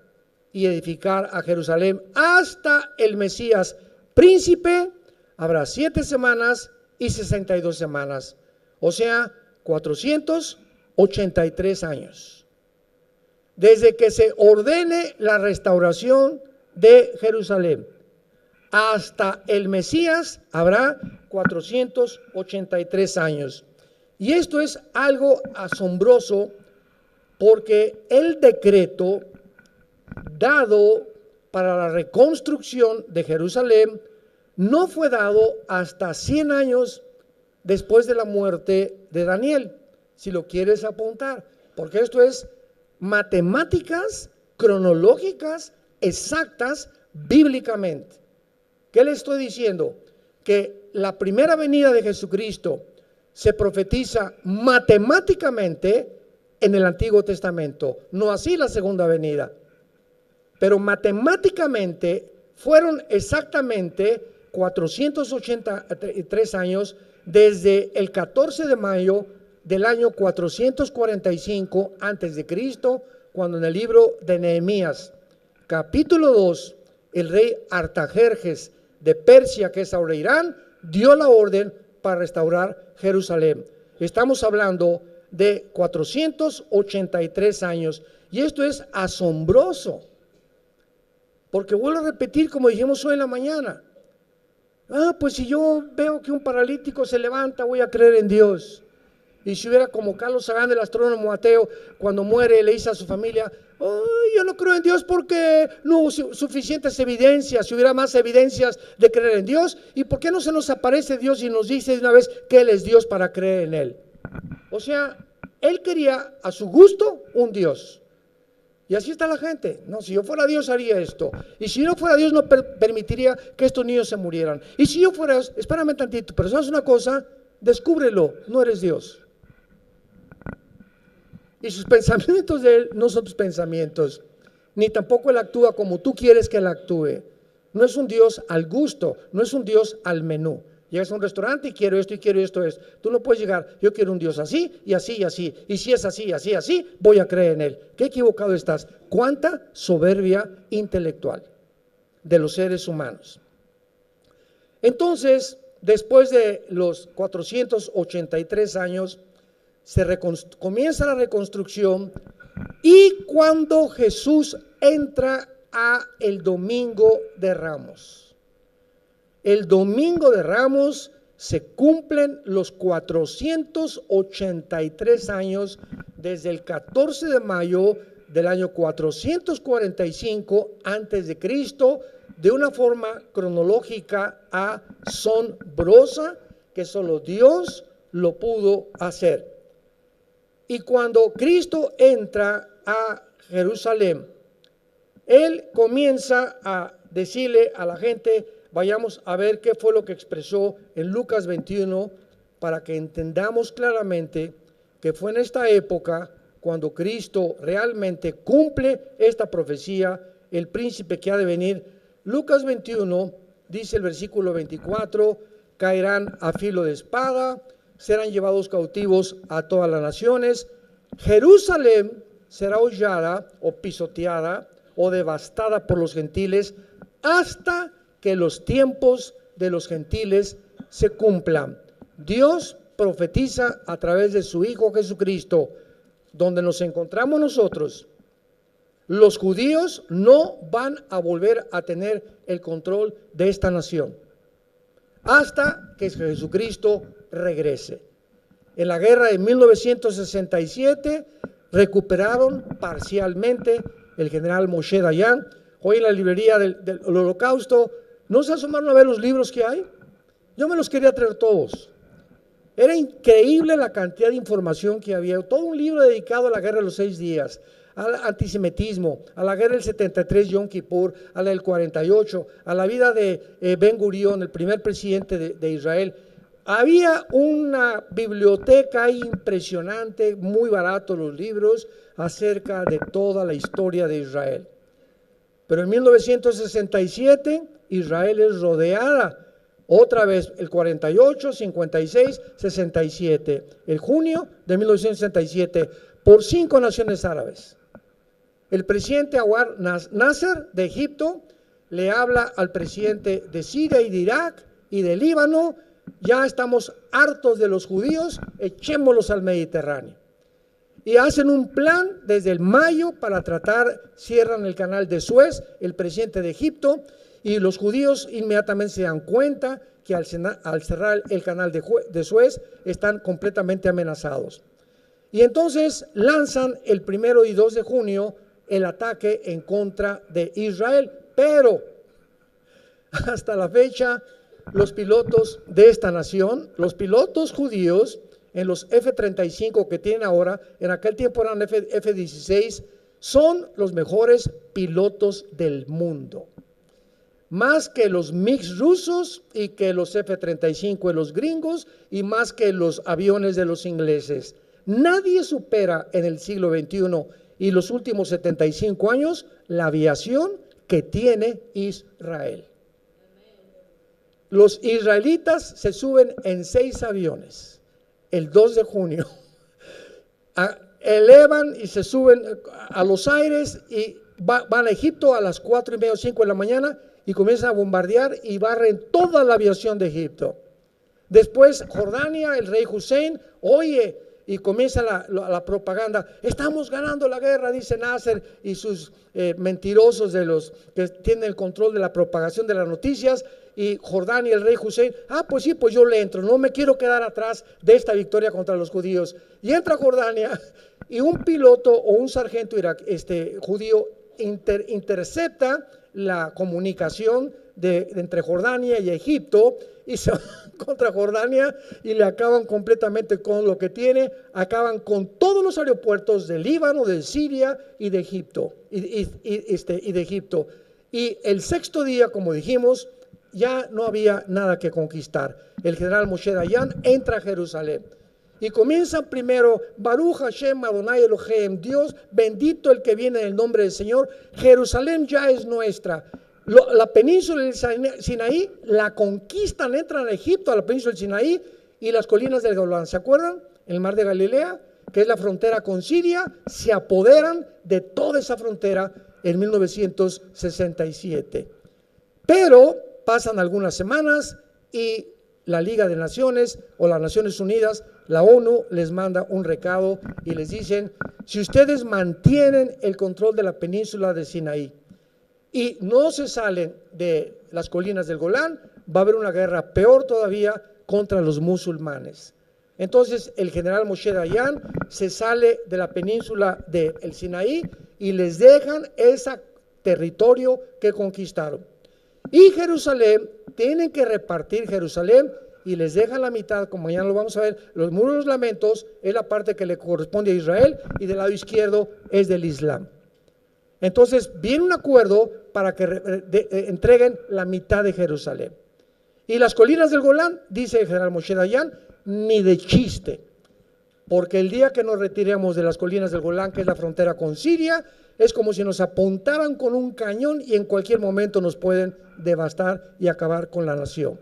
y edificar a Jerusalén hasta el Mesías príncipe, habrá 7 semanas y 62 semanas, o sea, 483 años. Desde que se ordene la restauración de Jerusalén hasta el Mesías habrá 483 años. Y esto es algo asombroso, porque el decreto dado para la reconstrucción de Jerusalén no fue dado hasta 100 años después de la muerte de Daniel, si lo quieres apuntar, porque esto es matemáticas cronológicas exactas bíblicamente. ¿Qué le estoy diciendo? Que la primera venida de Jesucristo se profetiza matemáticamente en el Antiguo Testamento, no así la segunda venida, pero matemáticamente fueron exactamente 483 años desde el 14 de mayo del año 445 antes de Cristo, cuando en el libro de Nehemías, capítulo 2, el rey Artajerjes de Persia, que es ahora Irán, dio la orden para restaurar Jerusalén. Estamos hablando de 483 años, y esto es asombroso, porque vuelvo a repetir, como dijimos hoy en la mañana, pues si yo veo que un paralítico se levanta, voy a creer en Dios. Y si hubiera, como Carlos Sagan, el astrónomo ateo, cuando muere le dice a su familia: yo no creo en Dios porque no hubo suficientes evidencias. Si hubiera más evidencias de creer en Dios, ¿y por qué no se nos aparece Dios y nos dice de una vez que Él es Dios para creer en Él? O sea, él quería a su gusto un Dios. Y así está la gente. No, si yo fuera Dios haría esto. Y si yo fuera Dios no permitiría que estos niños se murieran. Y si yo fuera, espérame tantito, pero sabes una cosa, descúbrelo, no eres Dios. Y sus pensamientos de Él no son tus pensamientos, ni tampoco Él actúa como tú quieres que Él actúe. No es un Dios al gusto, no es un Dios al menú. Llegas a un restaurante y quiero esto y quiero esto. Tú no puedes llegar, yo quiero un Dios así y así y así. Y si es así, así, así, voy a creer en Él. Qué equivocado estás. Cuánta soberbia intelectual de los seres humanos. Entonces, después de los 483 años, comienza la reconstrucción, y cuando Jesús entra a el Domingo de Ramos, el Domingo de Ramos se cumplen los 483 años desde el 14 de mayo del año 445 antes de Cristo, de una forma cronológica asombrosa que solo Dios lo pudo hacer. Y cuando Cristo entra a Jerusalén, Él comienza a decirle a la gente, vayamos a ver qué fue lo que expresó en Lucas 21, para que entendamos claramente que fue en esta época cuando Cristo realmente cumple esta profecía, el príncipe que ha de venir. Lucas 21 dice el versículo 24, caerán a filo de espada, serán llevados cautivos a todas las naciones. Jerusalén será hollada o pisoteada o devastada por los gentiles hasta que los tiempos de los gentiles se cumplan. Dios profetiza a través de su Hijo Jesucristo, donde nos encontramos nosotros. Los judíos no van a volver a tener el control de esta nación hasta que Jesucristo regrese. En la guerra de 1967 recuperaron parcialmente el general Moshe Dayan. Hoy en la librería del Holocausto, ¿no se asomaron a ver los libros que hay? Yo me los quería traer todos. Era increíble la cantidad de información que había. Todo un libro dedicado a la guerra de los 6 días, al antisemitismo, a la guerra del 73, Yom Kippur, a la del 48, a la vida de Ben Gurión, el primer presidente de Israel. Había una biblioteca impresionante, muy barato los libros, acerca de toda la historia de Israel. Pero en 1967, Israel es rodeada otra vez, el 48, 56, 67, el junio de 1967, por 5 naciones árabes. El presidente Anwar Nasser de Egipto le habla al presidente de Siria y de Irak y de Líbano: ya estamos hartos de los judíos, echémoslos al Mediterráneo. Y hacen un plan desde el mayo para tratar, cierran el canal de Suez, el presidente de Egipto, y los judíos inmediatamente se dan cuenta que al cerrar el canal de Suez están completamente amenazados. Y entonces lanzan el 1 y 2 de junio el ataque en contra de Israel, pero hasta la fecha los pilotos de esta nación, los pilotos judíos en los F-35 que tienen ahora, en aquel tiempo eran F-16, son los mejores pilotos del mundo. Más que los MiG rusos y que los F-35 de los gringos y más que los aviones de los ingleses. Nadie supera en el siglo XXI y los últimos 75 años la aviación que tiene Israel. Los israelitas se suben en 6 aviones el 2 de junio, elevan y se suben a los aires y van a Egipto a las 4:30 o 5 de la mañana y comienzan a bombardear y barren toda la aviación de Egipto. Después Jordania, el rey Hussein, oye, y comienza la propaganda: estamos ganando la guerra, dice Nasser y sus mentirosos de los que tienen el control de la propagación de las noticias. Y Jordania, el rey Hussein: pues sí, pues yo le entro, no me quiero quedar atrás de esta victoria contra los judíos. Y entra Jordania y un piloto o un sargento judío intercepta la comunicación entre Jordania y Egipto y se van contra Jordania y le acaban completamente con lo que tiene, acaban con todos los aeropuertos de Líbano, de Siria y de Egipto. Y el 6º día, como dijimos, ya no había nada que conquistar. El general Moshe Dayan entra a Jerusalén y comienza primero: Baruch Hashem Adonai Elohim, Dios bendito el que viene en el nombre del Señor. Jerusalén ya es nuestra. La península del Sinaí la conquistan, entran a Egipto, a la península del Sinaí y las colinas del Golán. ¿Se acuerdan? El mar de Galilea, que es la frontera con Siria, se apoderan de toda esa frontera en 1967. Pero pasan algunas semanas y la Liga de Naciones o las Naciones Unidas, la ONU, les manda un recado y les dicen: si ustedes mantienen el control de la península de Sinaí y no se salen de las colinas del Golán, va a haber una guerra peor todavía contra los musulmanes. Entonces el general Moshe Dayan se sale de la península del Sinaí y les dejan ese territorio que conquistaron. Y Jerusalén, tienen que repartir Jerusalén y les dejan la mitad, como mañana lo vamos a ver. Los muros de los lamentos es la parte que le corresponde a Israel y del lado izquierdo es del Islam. Entonces viene un acuerdo para que entreguen la mitad de Jerusalén. Y las colinas del Golán, dice el general Moshe Dayan, ni de chiste, porque el día que nos retiremos de las colinas del Golán, que es la frontera con Siria, es como si nos apuntaran con un cañón y en cualquier momento nos pueden devastar y acabar con la nación.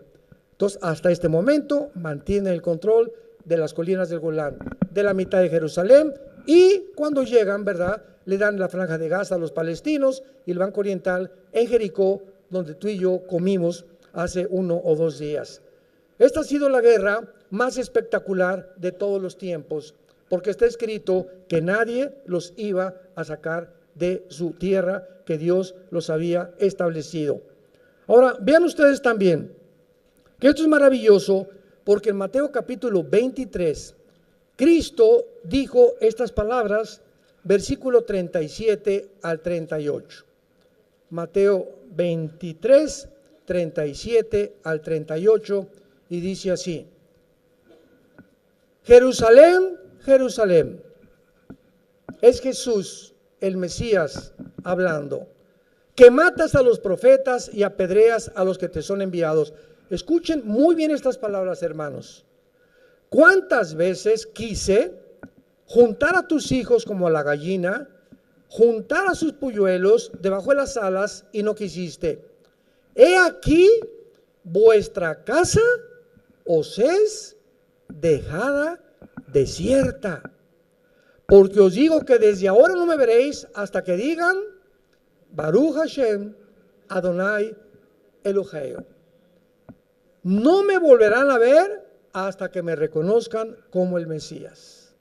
Entonces, hasta este momento mantienen el control de las colinas del Golán, de la mitad de Jerusalén, y cuando llegan, ¿verdad?, le dan la franja de Gaza a los palestinos y el Banco Oriental en Jericó, donde tú y yo comimos hace 1 o 2 días. Esta ha sido la guerra más espectacular de todos los tiempos, porque está escrito que nadie los iba a sacar de su tierra, que Dios los había establecido. Ahora, vean ustedes también que esto es maravilloso, porque en Mateo capítulo 23, Cristo dijo estas palabras, versículo 37 al 38. Mateo 23, 37 al 38, y dice así: Jerusalén, Jerusalén, es Jesús, el Mesías, hablando, que matas a los profetas y apedreas a los que te son enviados. Escuchen muy bien estas palabras, hermanos. ¿Cuántas veces quise juntar a tus hijos como a la gallina, juntar a sus polluelos debajo de las alas, y no quisiste? He aquí, vuestra casa os es dejada desierta. Porque os digo que desde ahora no me veréis hasta que digan, Baruch Hashem, Adonai Eloheo. No me volverán a ver hasta que me reconozcan como el Mesías.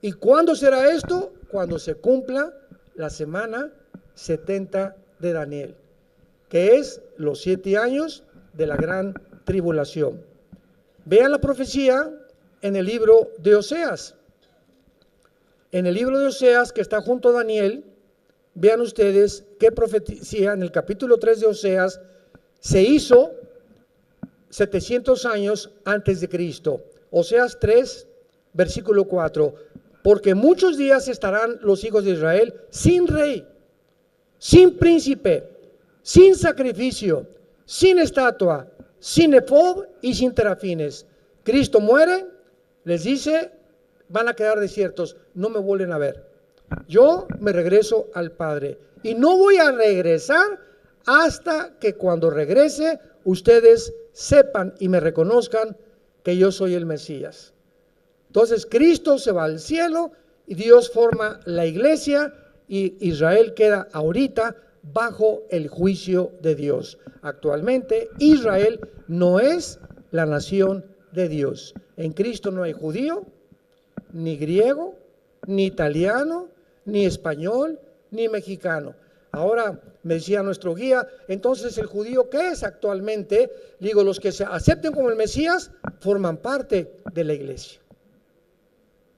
¿Y cuándo será esto? Cuando se cumpla la semana 70 de Daniel, que es los 7 años de la gran tribulación. Vean la profecía en el libro de Oseas. En el libro de Oseas, que está junto a Daniel, vean ustedes qué profecía en el capítulo 3 de Oseas se hizo 700 años antes de Cristo. Oseas 3, versículo 4. Porque muchos días estarán los hijos de Israel sin rey, sin príncipe, sin sacrificio, sin estatua, sin efod y sin terafines. Cristo muere, les dice, van a quedar desiertos, no me vuelven a ver. Yo me regreso al Padre y no voy a regresar hasta que cuando regrese ustedes sepan y me reconozcan que yo soy el Mesías. Entonces Cristo se va al cielo y Dios forma la iglesia y Israel queda ahorita bajo el juicio de Dios. Actualmente Israel no es la nación de Dios. En Cristo no hay judío, ni griego, ni italiano, ni español, ni mexicano. Ahora me decía nuestro guía, entonces el judío, ¿qué es actualmente? Digo, los que se acepten como el Mesías forman parte de la iglesia.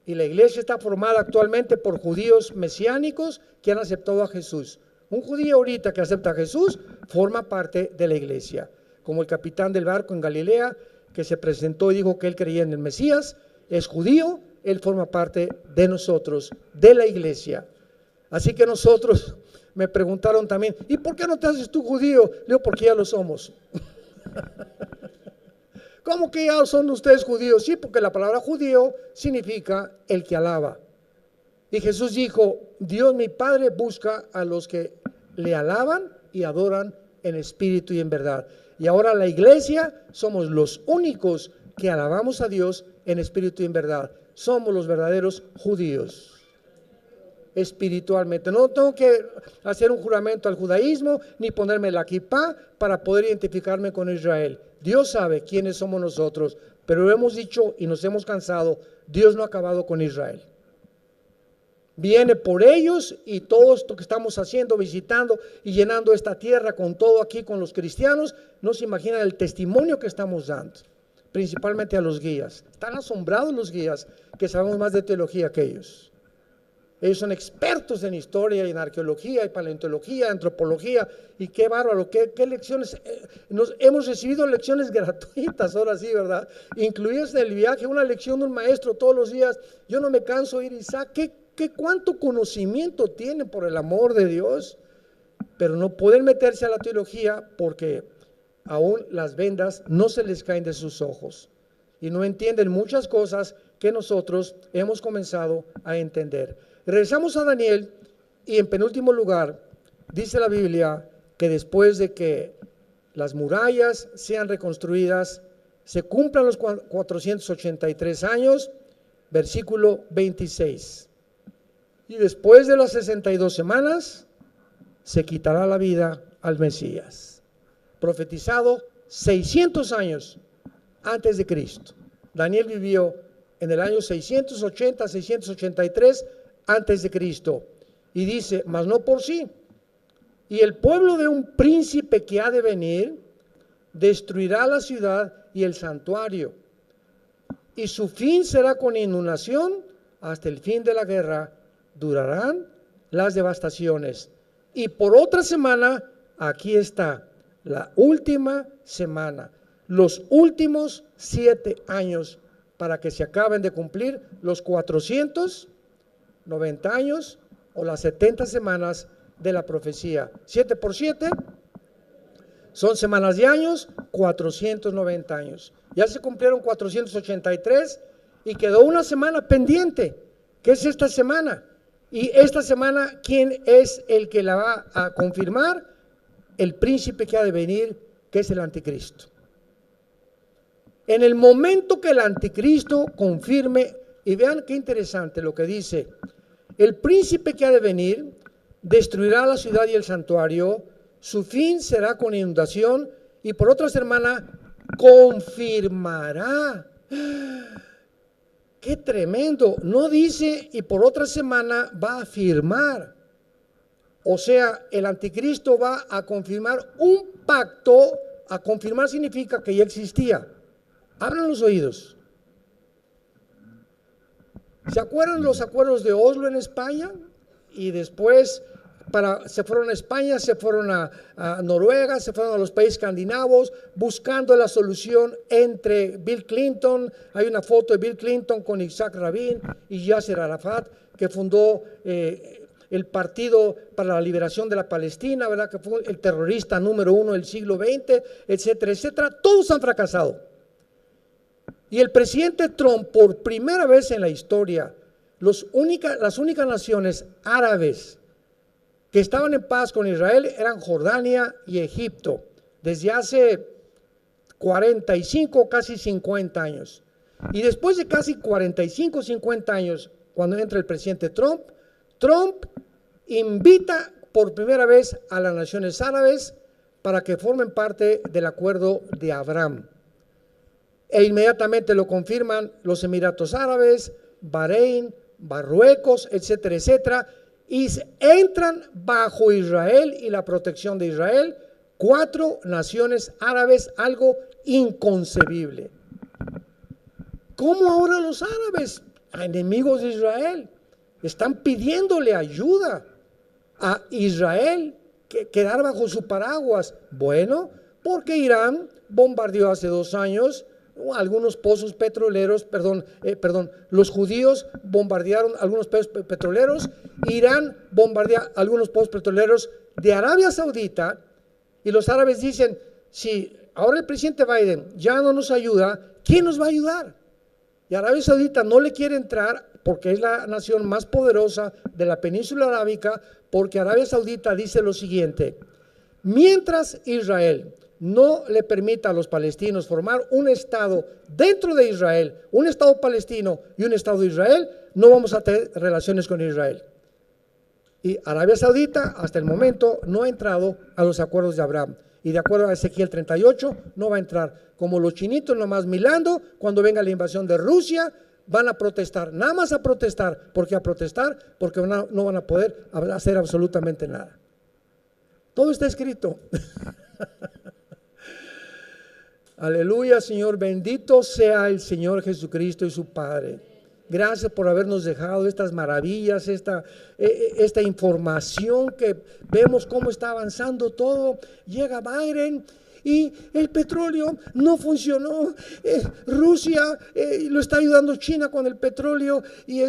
Y la iglesia está formada actualmente por judíos mesiánicos que han aceptado a Jesús. Un judío ahorita que acepta a Jesús forma parte de la iglesia. Como el capitán del barco en Galilea, que se presentó y dijo que él creía en el Mesías, es judío, él forma parte de nosotros, de la iglesia. Así que nosotros, me preguntaron también, ¿y por qué no te haces tú judío? Le digo, porque ya lo somos. ¿Cómo que ya son ustedes judíos? Sí, porque la palabra judío significa el que alaba. Y Jesús dijo, Dios mi Padre busca a los que le alaban y adoran en espíritu y en verdad. Y ahora la iglesia somos los únicos que alabamos a Dios en espíritu y en verdad. Somos los verdaderos judíos. Espiritualmente. No tengo que hacer un juramento al judaísmo ni ponerme la kipá para poder identificarme con Israel. Dios sabe quiénes somos nosotros, pero hemos dicho y nos hemos cansado, Dios no ha acabado con Israel. Viene por ellos y todo esto que estamos haciendo, visitando y llenando esta tierra con todo aquí, con los cristianos, no se imaginan el testimonio que estamos dando, principalmente a los guías. Están asombrados los guías que sabemos más de teología que ellos. Ellos son expertos en historia y en arqueología y paleontología, antropología, y qué bárbaro, qué lecciones. Hemos recibido lecciones gratuitas, ahora sí, ¿verdad? Incluidas en el viaje, una lección de un maestro todos los días. Yo no me canso de ir, Isaac, ¿cuánto conocimiento tienen por el amor de Dios? Pero no pueden meterse a la teología porque aún las vendas no se les caen de sus ojos y no entienden muchas cosas que nosotros hemos comenzado a entender. Regresamos a Daniel y en penúltimo lugar dice la Biblia que después de que las murallas sean reconstruidas, se cumplan los 483 años, versículo 26. Y después de las 62 semanas, se quitará la vida al Mesías. Profetizado 600 años antes de Cristo. Daniel vivió en el año 680, 683 antes de Cristo. Y dice, mas no por sí. Y el pueblo de un príncipe que ha de venir destruirá la ciudad y el santuario. Y su fin será con inundación hasta el fin de la guerra. Durarán las devastaciones. Y por otra semana, aquí está, la última semana, los últimos 7 años para que se acaben de cumplir los 490 años o las 70 semanas de la profecía. 7 por 7 son semanas de años, 490 años. Ya se cumplieron 483 y quedó una semana pendiente, que es esta semana. Y esta semana, ¿quién es el que la va a confirmar? El príncipe que ha de venir, que es el anticristo. En el momento que el anticristo confirme, y vean qué interesante lo que dice, el príncipe que ha de venir destruirá la ciudad y el santuario, su fin será con inundación, y por otra semana confirmará. ¡Qué tremendo! No dice y por otra semana va a firmar. O sea, el anticristo va a confirmar un pacto. A confirmar significa que ya existía. Abran los oídos. ¿Se acuerdan los acuerdos de Oslo en España? Y después se fueron a España, se fueron a Noruega, se fueron a los países escandinavos buscando la solución entre Bill Clinton. Hay una foto de Bill Clinton con Isaac Rabin y Yasser Arafat, que fundó el Partido para la Liberación de la Palestina, ¿verdad? Que fue el terrorista número 1 del siglo XX, etcétera, etcétera. Todos han fracasado. Y el presidente Trump, por primera vez en la historia, las únicas naciones árabes que estaban en paz con Israel eran Jordania y Egipto, desde hace 45, casi 50 años. Y después de casi 45, 50 años, cuando entra el presidente Trump, Trump invita por primera vez a las naciones árabes para que formen parte del acuerdo de Abraham. E inmediatamente lo confirman los Emiratos Árabes, Bahrein, Marruecos, etcétera, etcétera, y entran bajo Israel y la protección de Israel 4 naciones árabes, algo inconcebible. ¿Cómo ahora los árabes, enemigos de Israel, están pidiéndole ayuda a Israel, quedar bajo su paraguas? Bueno, porque Irán bombardeó hace 2 años algunos pozos petroleros, los judíos bombardearon algunos pozos petroleros, Irán bombardea algunos pozos petroleros de Arabia Saudita, y los árabes dicen, si ahora el presidente Biden ya no nos ayuda, ¿quién nos va a ayudar? Y Arabia Saudita no le quiere entrar porque es la nación más poderosa de la península arábica, porque Arabia Saudita dice lo siguiente: mientras Israel no le permita a los palestinos formar un estado dentro de Israel, un estado palestino y un estado de Israel, no vamos a tener relaciones con Israel. Y Arabia Saudita hasta el momento no ha entrado a los acuerdos de Abraham, y de acuerdo a Ezequiel 38 no va a entrar. Como los chinitos nomás milando, cuando venga la invasión de Rusia van a protestar, nada más a protestar, porque no van a poder hacer absolutamente nada. Todo está escrito. Aleluya, Señor, bendito sea el Señor Jesucristo y su Padre. Gracias por habernos dejado estas maravillas, esta información que vemos cómo está avanzando todo. Llega Biden y el petróleo no funcionó. Rusia lo está ayudando China con el petróleo y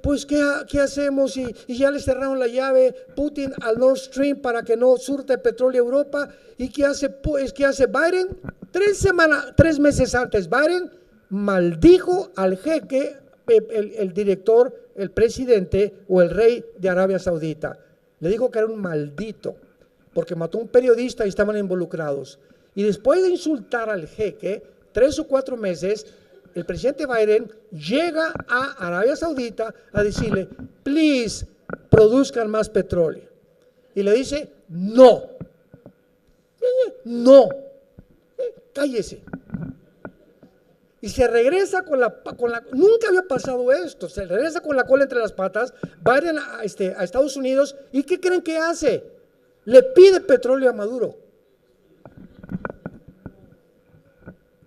pues ¿qué hacemos? Y ya le cerraron la llave Putin al Nord Stream para que no surte petróleo a Europa. ¿Y qué hace Biden? 3 meses antes, Biden maldijo al jeque, el director, el presidente o el rey de Arabia Saudita. Le dijo que era un maldito porque mató a un periodista y estaban involucrados. Y después de insultar al jeque, 3 o 4 meses, el presidente Biden llega a Arabia Saudita a decirle, please, produzcan más petróleo. Y le dice, no, no, cállese. Y se regresa nunca había pasado esto, se regresa con la cola entre las patas, Biden a Estados Unidos, ¿y qué creen que hace? Le pide petróleo a Maduro.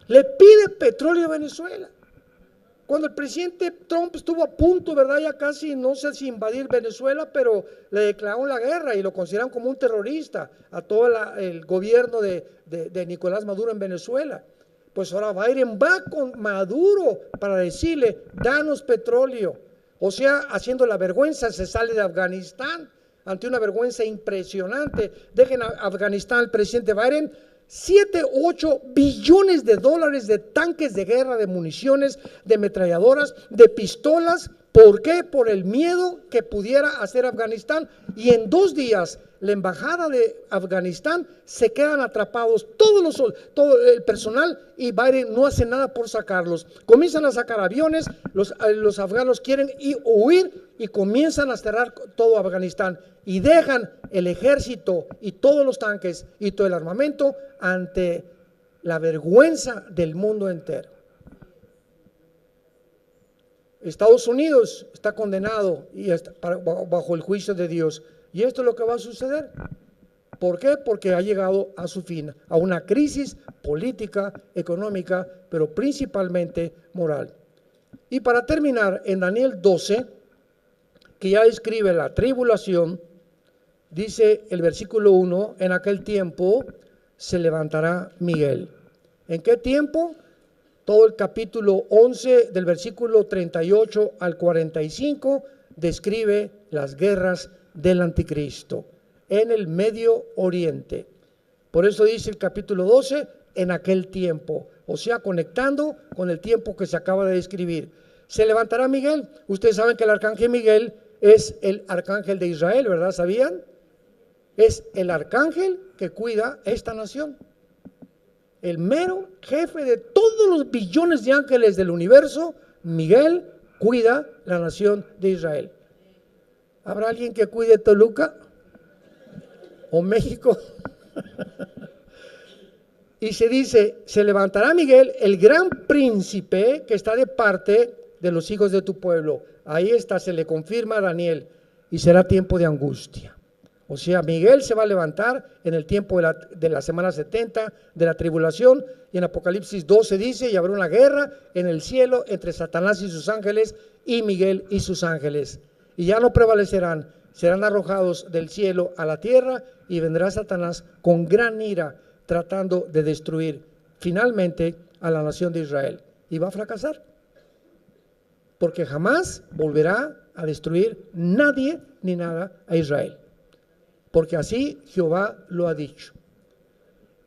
Le pide petróleo a Venezuela. Cuando el presidente Trump estuvo a punto, ¿verdad? Ya casi, no sé si invadir Venezuela, pero le declararon la guerra y lo consideran como un terrorista a todo el gobierno de Nicolás Maduro en Venezuela. Pues ahora Biden va con Maduro para decirle, danos petróleo. O sea, haciendo la vergüenza, se sale de Afganistán ante una vergüenza impresionante. Dejen a Afganistán al presidente Biden. 7, 8 billones de dólares de tanques de guerra, de municiones, de ametralladoras, de pistolas. ¿Por qué? Por el miedo que pudiera hacer Afganistán. Y en 2 días, la embajada de Afganistán se quedan atrapados todo el personal y Biden no hace nada por sacarlos. Comienzan a sacar aviones, los afganos quieren huir y comienzan a cerrar todo Afganistán y dejan el ejército y todos los tanques y todo el armamento ante la vergüenza del mundo entero. Estados Unidos está condenado y está bajo el juicio de Dios. Y esto es lo que va a suceder. ¿Por qué? Porque ha llegado a su fin, a una crisis política, económica, pero principalmente moral. Y para terminar, en Daniel 12, que ya describe la tribulación, dice el versículo 1, en aquel tiempo se levantará Miguel. ¿En qué tiempo? Todo el capítulo 11 del versículo 38 al 45 describe las guerras del anticristo en el Medio Oriente. Por eso dice el capítulo 12, en aquel tiempo, o sea, conectando con el tiempo que se acaba de describir. Se levantará Miguel. Ustedes saben que el arcángel Miguel es el arcángel de Israel, ¿verdad? ¿Sabían? Es el arcángel que cuida esta nación. El mero jefe de todos los billones de ángeles del universo, Miguel, cuida la nación de Israel. ¿Habrá alguien que cuide Toluca o México? Y se dice, se levantará Miguel, el gran príncipe que está de parte de los hijos de tu pueblo. Ahí está, se le confirma a Daniel, y será tiempo de angustia. O sea, Miguel se va a levantar en el tiempo de la semana 70 de la tribulación, y en Apocalipsis 12 dice, y habrá una guerra en el cielo entre Satanás y sus ángeles y Miguel y sus ángeles. Y ya no prevalecerán, serán arrojados del cielo a la tierra, y vendrá Satanás con gran ira tratando de destruir finalmente a la nación de Israel. Y va a fracasar, porque jamás volverá a destruir nadie ni nada a Israel. Porque así Jehová lo ha dicho.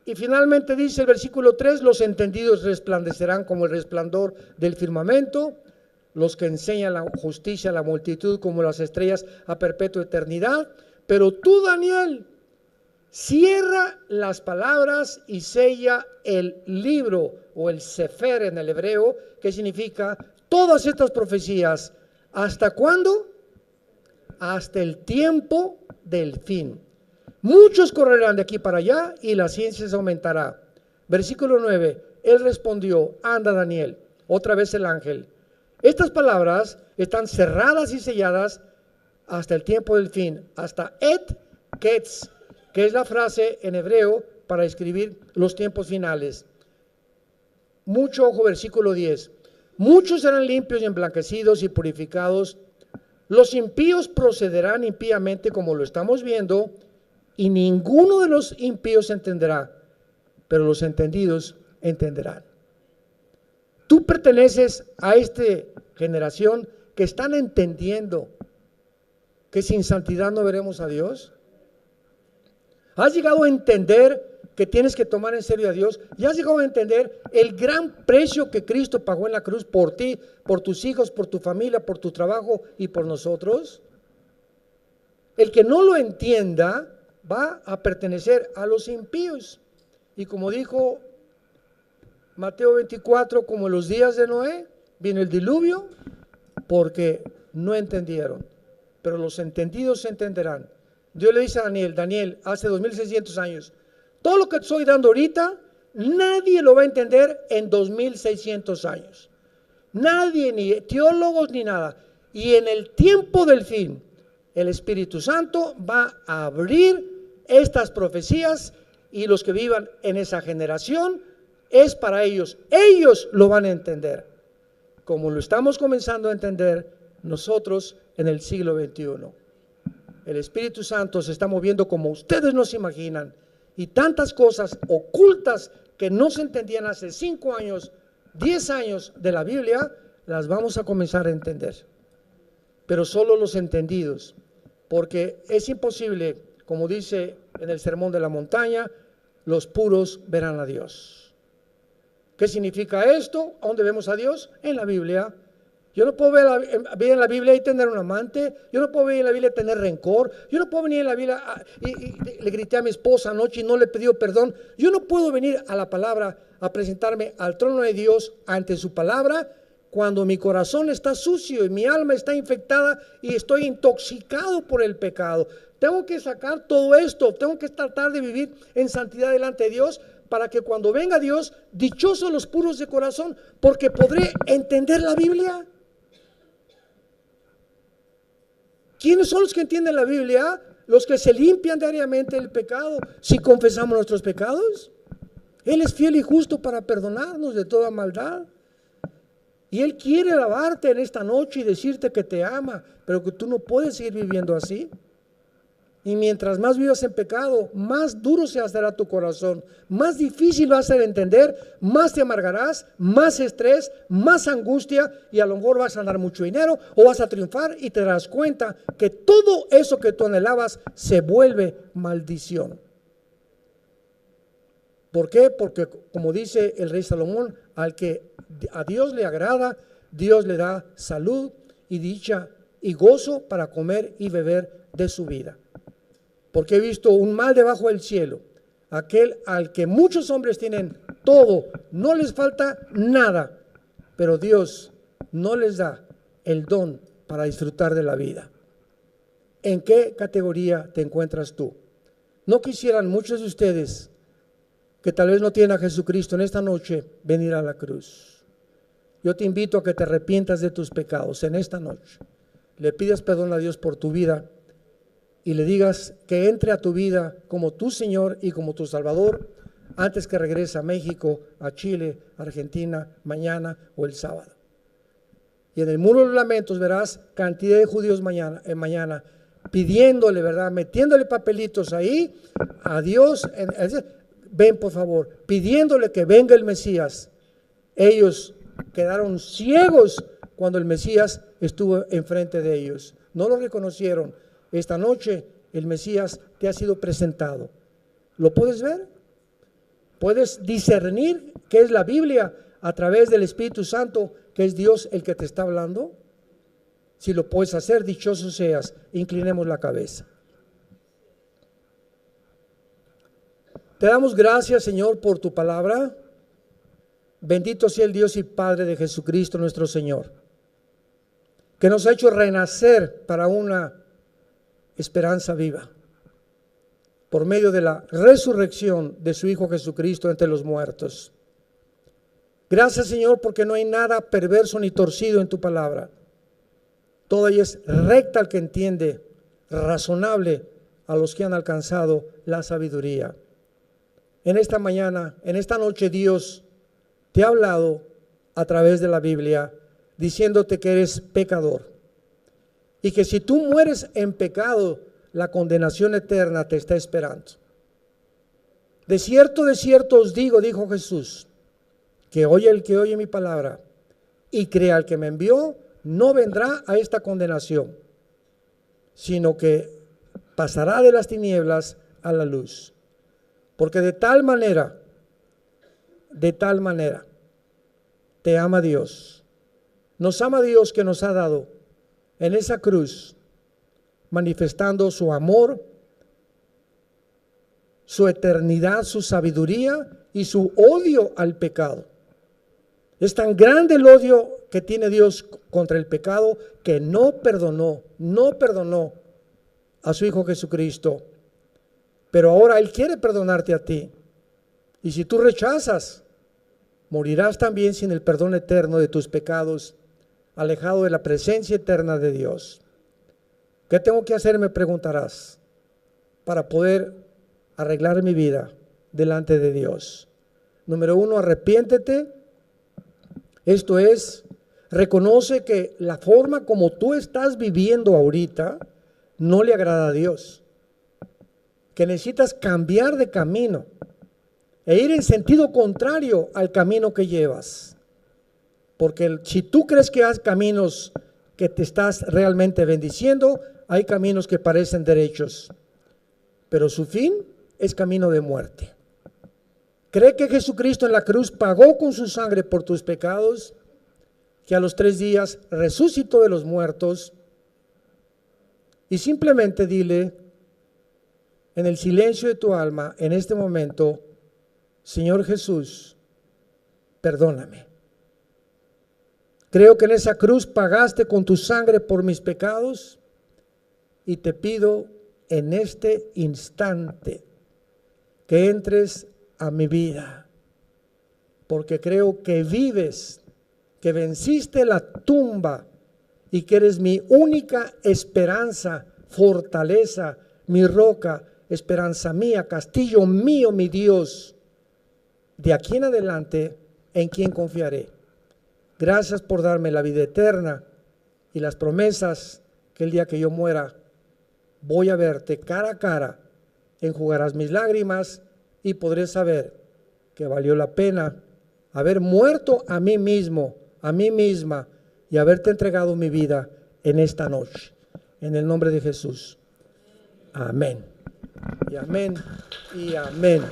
Y finalmente dice el versículo 3, los entendidos resplandecerán como el resplandor del firmamento, los que enseñan la justicia a la multitud como las estrellas a perpetua eternidad. Pero tú, Daniel, cierra las palabras y sella el libro, o el sefer en el hebreo, que significa todas estas profecías. ¿Hasta cuándo? Hasta el tiempo del fin. Muchos correrán de aquí para allá y la ciencia se aumentará. Versículo 9, él respondió, anda Daniel, otra vez el ángel. Estas palabras están cerradas y selladas hasta el tiempo del fin, hasta et ketz, que es la frase en hebreo para escribir los tiempos finales. Mucho ojo, versículo 10. Muchos serán limpios y emblanquecidos y purificados. Los impíos procederán impíamente como lo estamos viendo, y ninguno de los impíos entenderá, pero los entendidos entenderán. Tú perteneces a esta generación que están entendiendo que sin santidad no veremos a Dios. ¿Has llegado a entender que tienes que tomar en serio a Dios? ¿Y has llegado a entender el gran precio que Cristo pagó en la cruz por ti, por tus hijos, por tu familia, por tu trabajo y por nosotros? El que no lo entienda va a pertenecer a los impíos. Y como dijo Mateo 24, como en los días de Noé, viene el diluvio, porque no entendieron, pero los entendidos se entenderán. Dios le dice a Daniel, Daniel, hace 2600 años, todo lo que estoy dando ahorita, nadie lo va a entender en 2600 años. Nadie, ni teólogos ni nada. Y en el tiempo del fin, el Espíritu Santo va a abrir estas profecías, y los que vivan en esa generación es para ellos. Ellos lo van a entender, como lo estamos comenzando a entender nosotros en el siglo XXI. El Espíritu Santo se está moviendo como ustedes no se imaginan, y tantas cosas ocultas que no se entendían hace 5 años, 10 años de la Biblia, las vamos a comenzar a entender. Pero solo los entendidos, porque es imposible, como dice en el Sermón de la Montaña, los puros verán a Dios. ¿Qué significa esto? ¿A dónde vemos a Dios? En la Biblia. Yo no puedo ver en la Biblia y tener un amante. Yo no puedo ver en la Biblia y tener rencor. Yo no puedo venir en la Biblia y le grité a mi esposa anoche y no le pidió perdón. Yo no puedo venir a la palabra a presentarme al trono de Dios ante su palabra cuando mi corazón está sucio y mi alma está infectada y estoy intoxicado por el pecado. Tengo que sacar todo esto, tengo que tratar de vivir en santidad delante de Dios, para que cuando venga Dios, dichosos los puros de corazón, porque podré entender la Biblia. ¿Quiénes son los que entienden la Biblia? Los que se limpian diariamente del pecado, si confesamos nuestros pecados. Él es fiel y justo para perdonarnos de toda maldad. Y Él quiere lavarte en esta noche y decirte que te ama, pero que tú no puedes seguir viviendo así. Y mientras más vivas en pecado, más duro se hará tu corazón, más difícil va a ser entender, más te amargarás, más estrés, más angustia, y a lo mejor vas a ganar mucho dinero o vas a triunfar y te darás cuenta que todo eso que tú anhelabas se vuelve maldición. ¿Por qué? Porque como dice el rey Salomón, al que a Dios le agrada, Dios le da salud y dicha y gozo para comer y beber de su vida. Porque he visto un mal debajo del cielo, aquel al que muchos hombres tienen todo, no les falta nada, pero Dios no les da el don para disfrutar de la vida. ¿En qué categoría te encuentras tú? ¿No quisieran muchos de ustedes que tal vez no tienen a Jesucristo en esta noche venir a la cruz? Yo te invito a que te arrepientas de tus pecados en esta noche, le pidas perdón a Dios por tu vida y le digas que entre a tu vida como tu Señor y como tu Salvador antes que regrese a México, a Chile, a Argentina, mañana o el sábado. Y en el muro de los lamentos verás cantidad de judíos mañana pidiéndole, ¿verdad? Metiéndole papelitos ahí a Dios. Ven por favor, pidiéndole que venga el Mesías. Ellos quedaron ciegos cuando el Mesías estuvo enfrente de ellos. No lo reconocieron. Esta noche el Mesías te ha sido presentado. ¿Lo puedes ver? ¿Puedes discernir qué es la Biblia a través del Espíritu Santo, que es Dios el que te está hablando? Si lo puedes hacer, dichoso seas. Inclinemos la cabeza. Te damos gracias, Señor, por tu palabra. Bendito sea el Dios y Padre de Jesucristo nuestro Señor, que nos ha hecho renacer para una esperanza viva por medio de la resurrección de su Hijo Jesucristo entre los muertos. Gracias, Señor, porque no hay nada perverso ni torcido en tu palabra. Todo ella es recta al que entiende, razonable a los que han alcanzado la sabiduría. En esta mañana, en esta noche, Dios te ha hablado a través de la Biblia, diciéndote que eres pecador y que si tú mueres en pecado, la condenación eterna te está esperando. De cierto os digo, dijo Jesús, que oye el que oye mi palabra y crea al que me envió, no vendrá a esta condenación, sino que pasará de las tinieblas a la luz. Porque de tal manera te ama Dios. Nos ama Dios, que nos ha dado en esa cruz, manifestando su amor, su eternidad, su sabiduría y su odio al pecado. Es tan grande el odio que tiene Dios contra el pecado que no perdonó a su Hijo Jesucristo. Pero ahora Él quiere perdonarte a ti. Y si tú rechazas, morirás también sin el perdón eterno de tus pecados, alejado de la presencia eterna de Dios. ¿Qué tengo que hacer? Me preguntarás, para poder arreglar mi vida delante de Dios. Número 1, arrepiéntete. Esto es, reconoce que la forma como tú estás viviendo ahorita no le agrada a Dios. Que necesitas cambiar de camino e ir en sentido contrario al camino que llevas. Porque si tú crees que hay caminos que te estás realmente bendiciendo, hay caminos que parecen derechos, pero su fin es camino de muerte. Cree que Jesucristo en la cruz pagó con su sangre por tus pecados, que a los 3 días resucitó de los muertos, y simplemente dile en el silencio de tu alma, en este momento: Señor Jesús, perdóname. Creo que en esa cruz pagaste con tu sangre por mis pecados y te pido en este instante que entres a mi vida, porque creo que vives, que venciste la tumba y que eres mi única esperanza, fortaleza, mi roca, esperanza mía, castillo mío, mi Dios. De aquí en adelante, ¿en quién confiaré? Gracias por darme la vida eterna y las promesas que el día que yo muera voy a verte cara a cara, enjugarás mis lágrimas y podré saber que valió la pena haber muerto a mí mismo, a mí misma, y haberte entregado mi vida en esta noche. En el nombre de Jesús. Amén. Y amén. Y amén.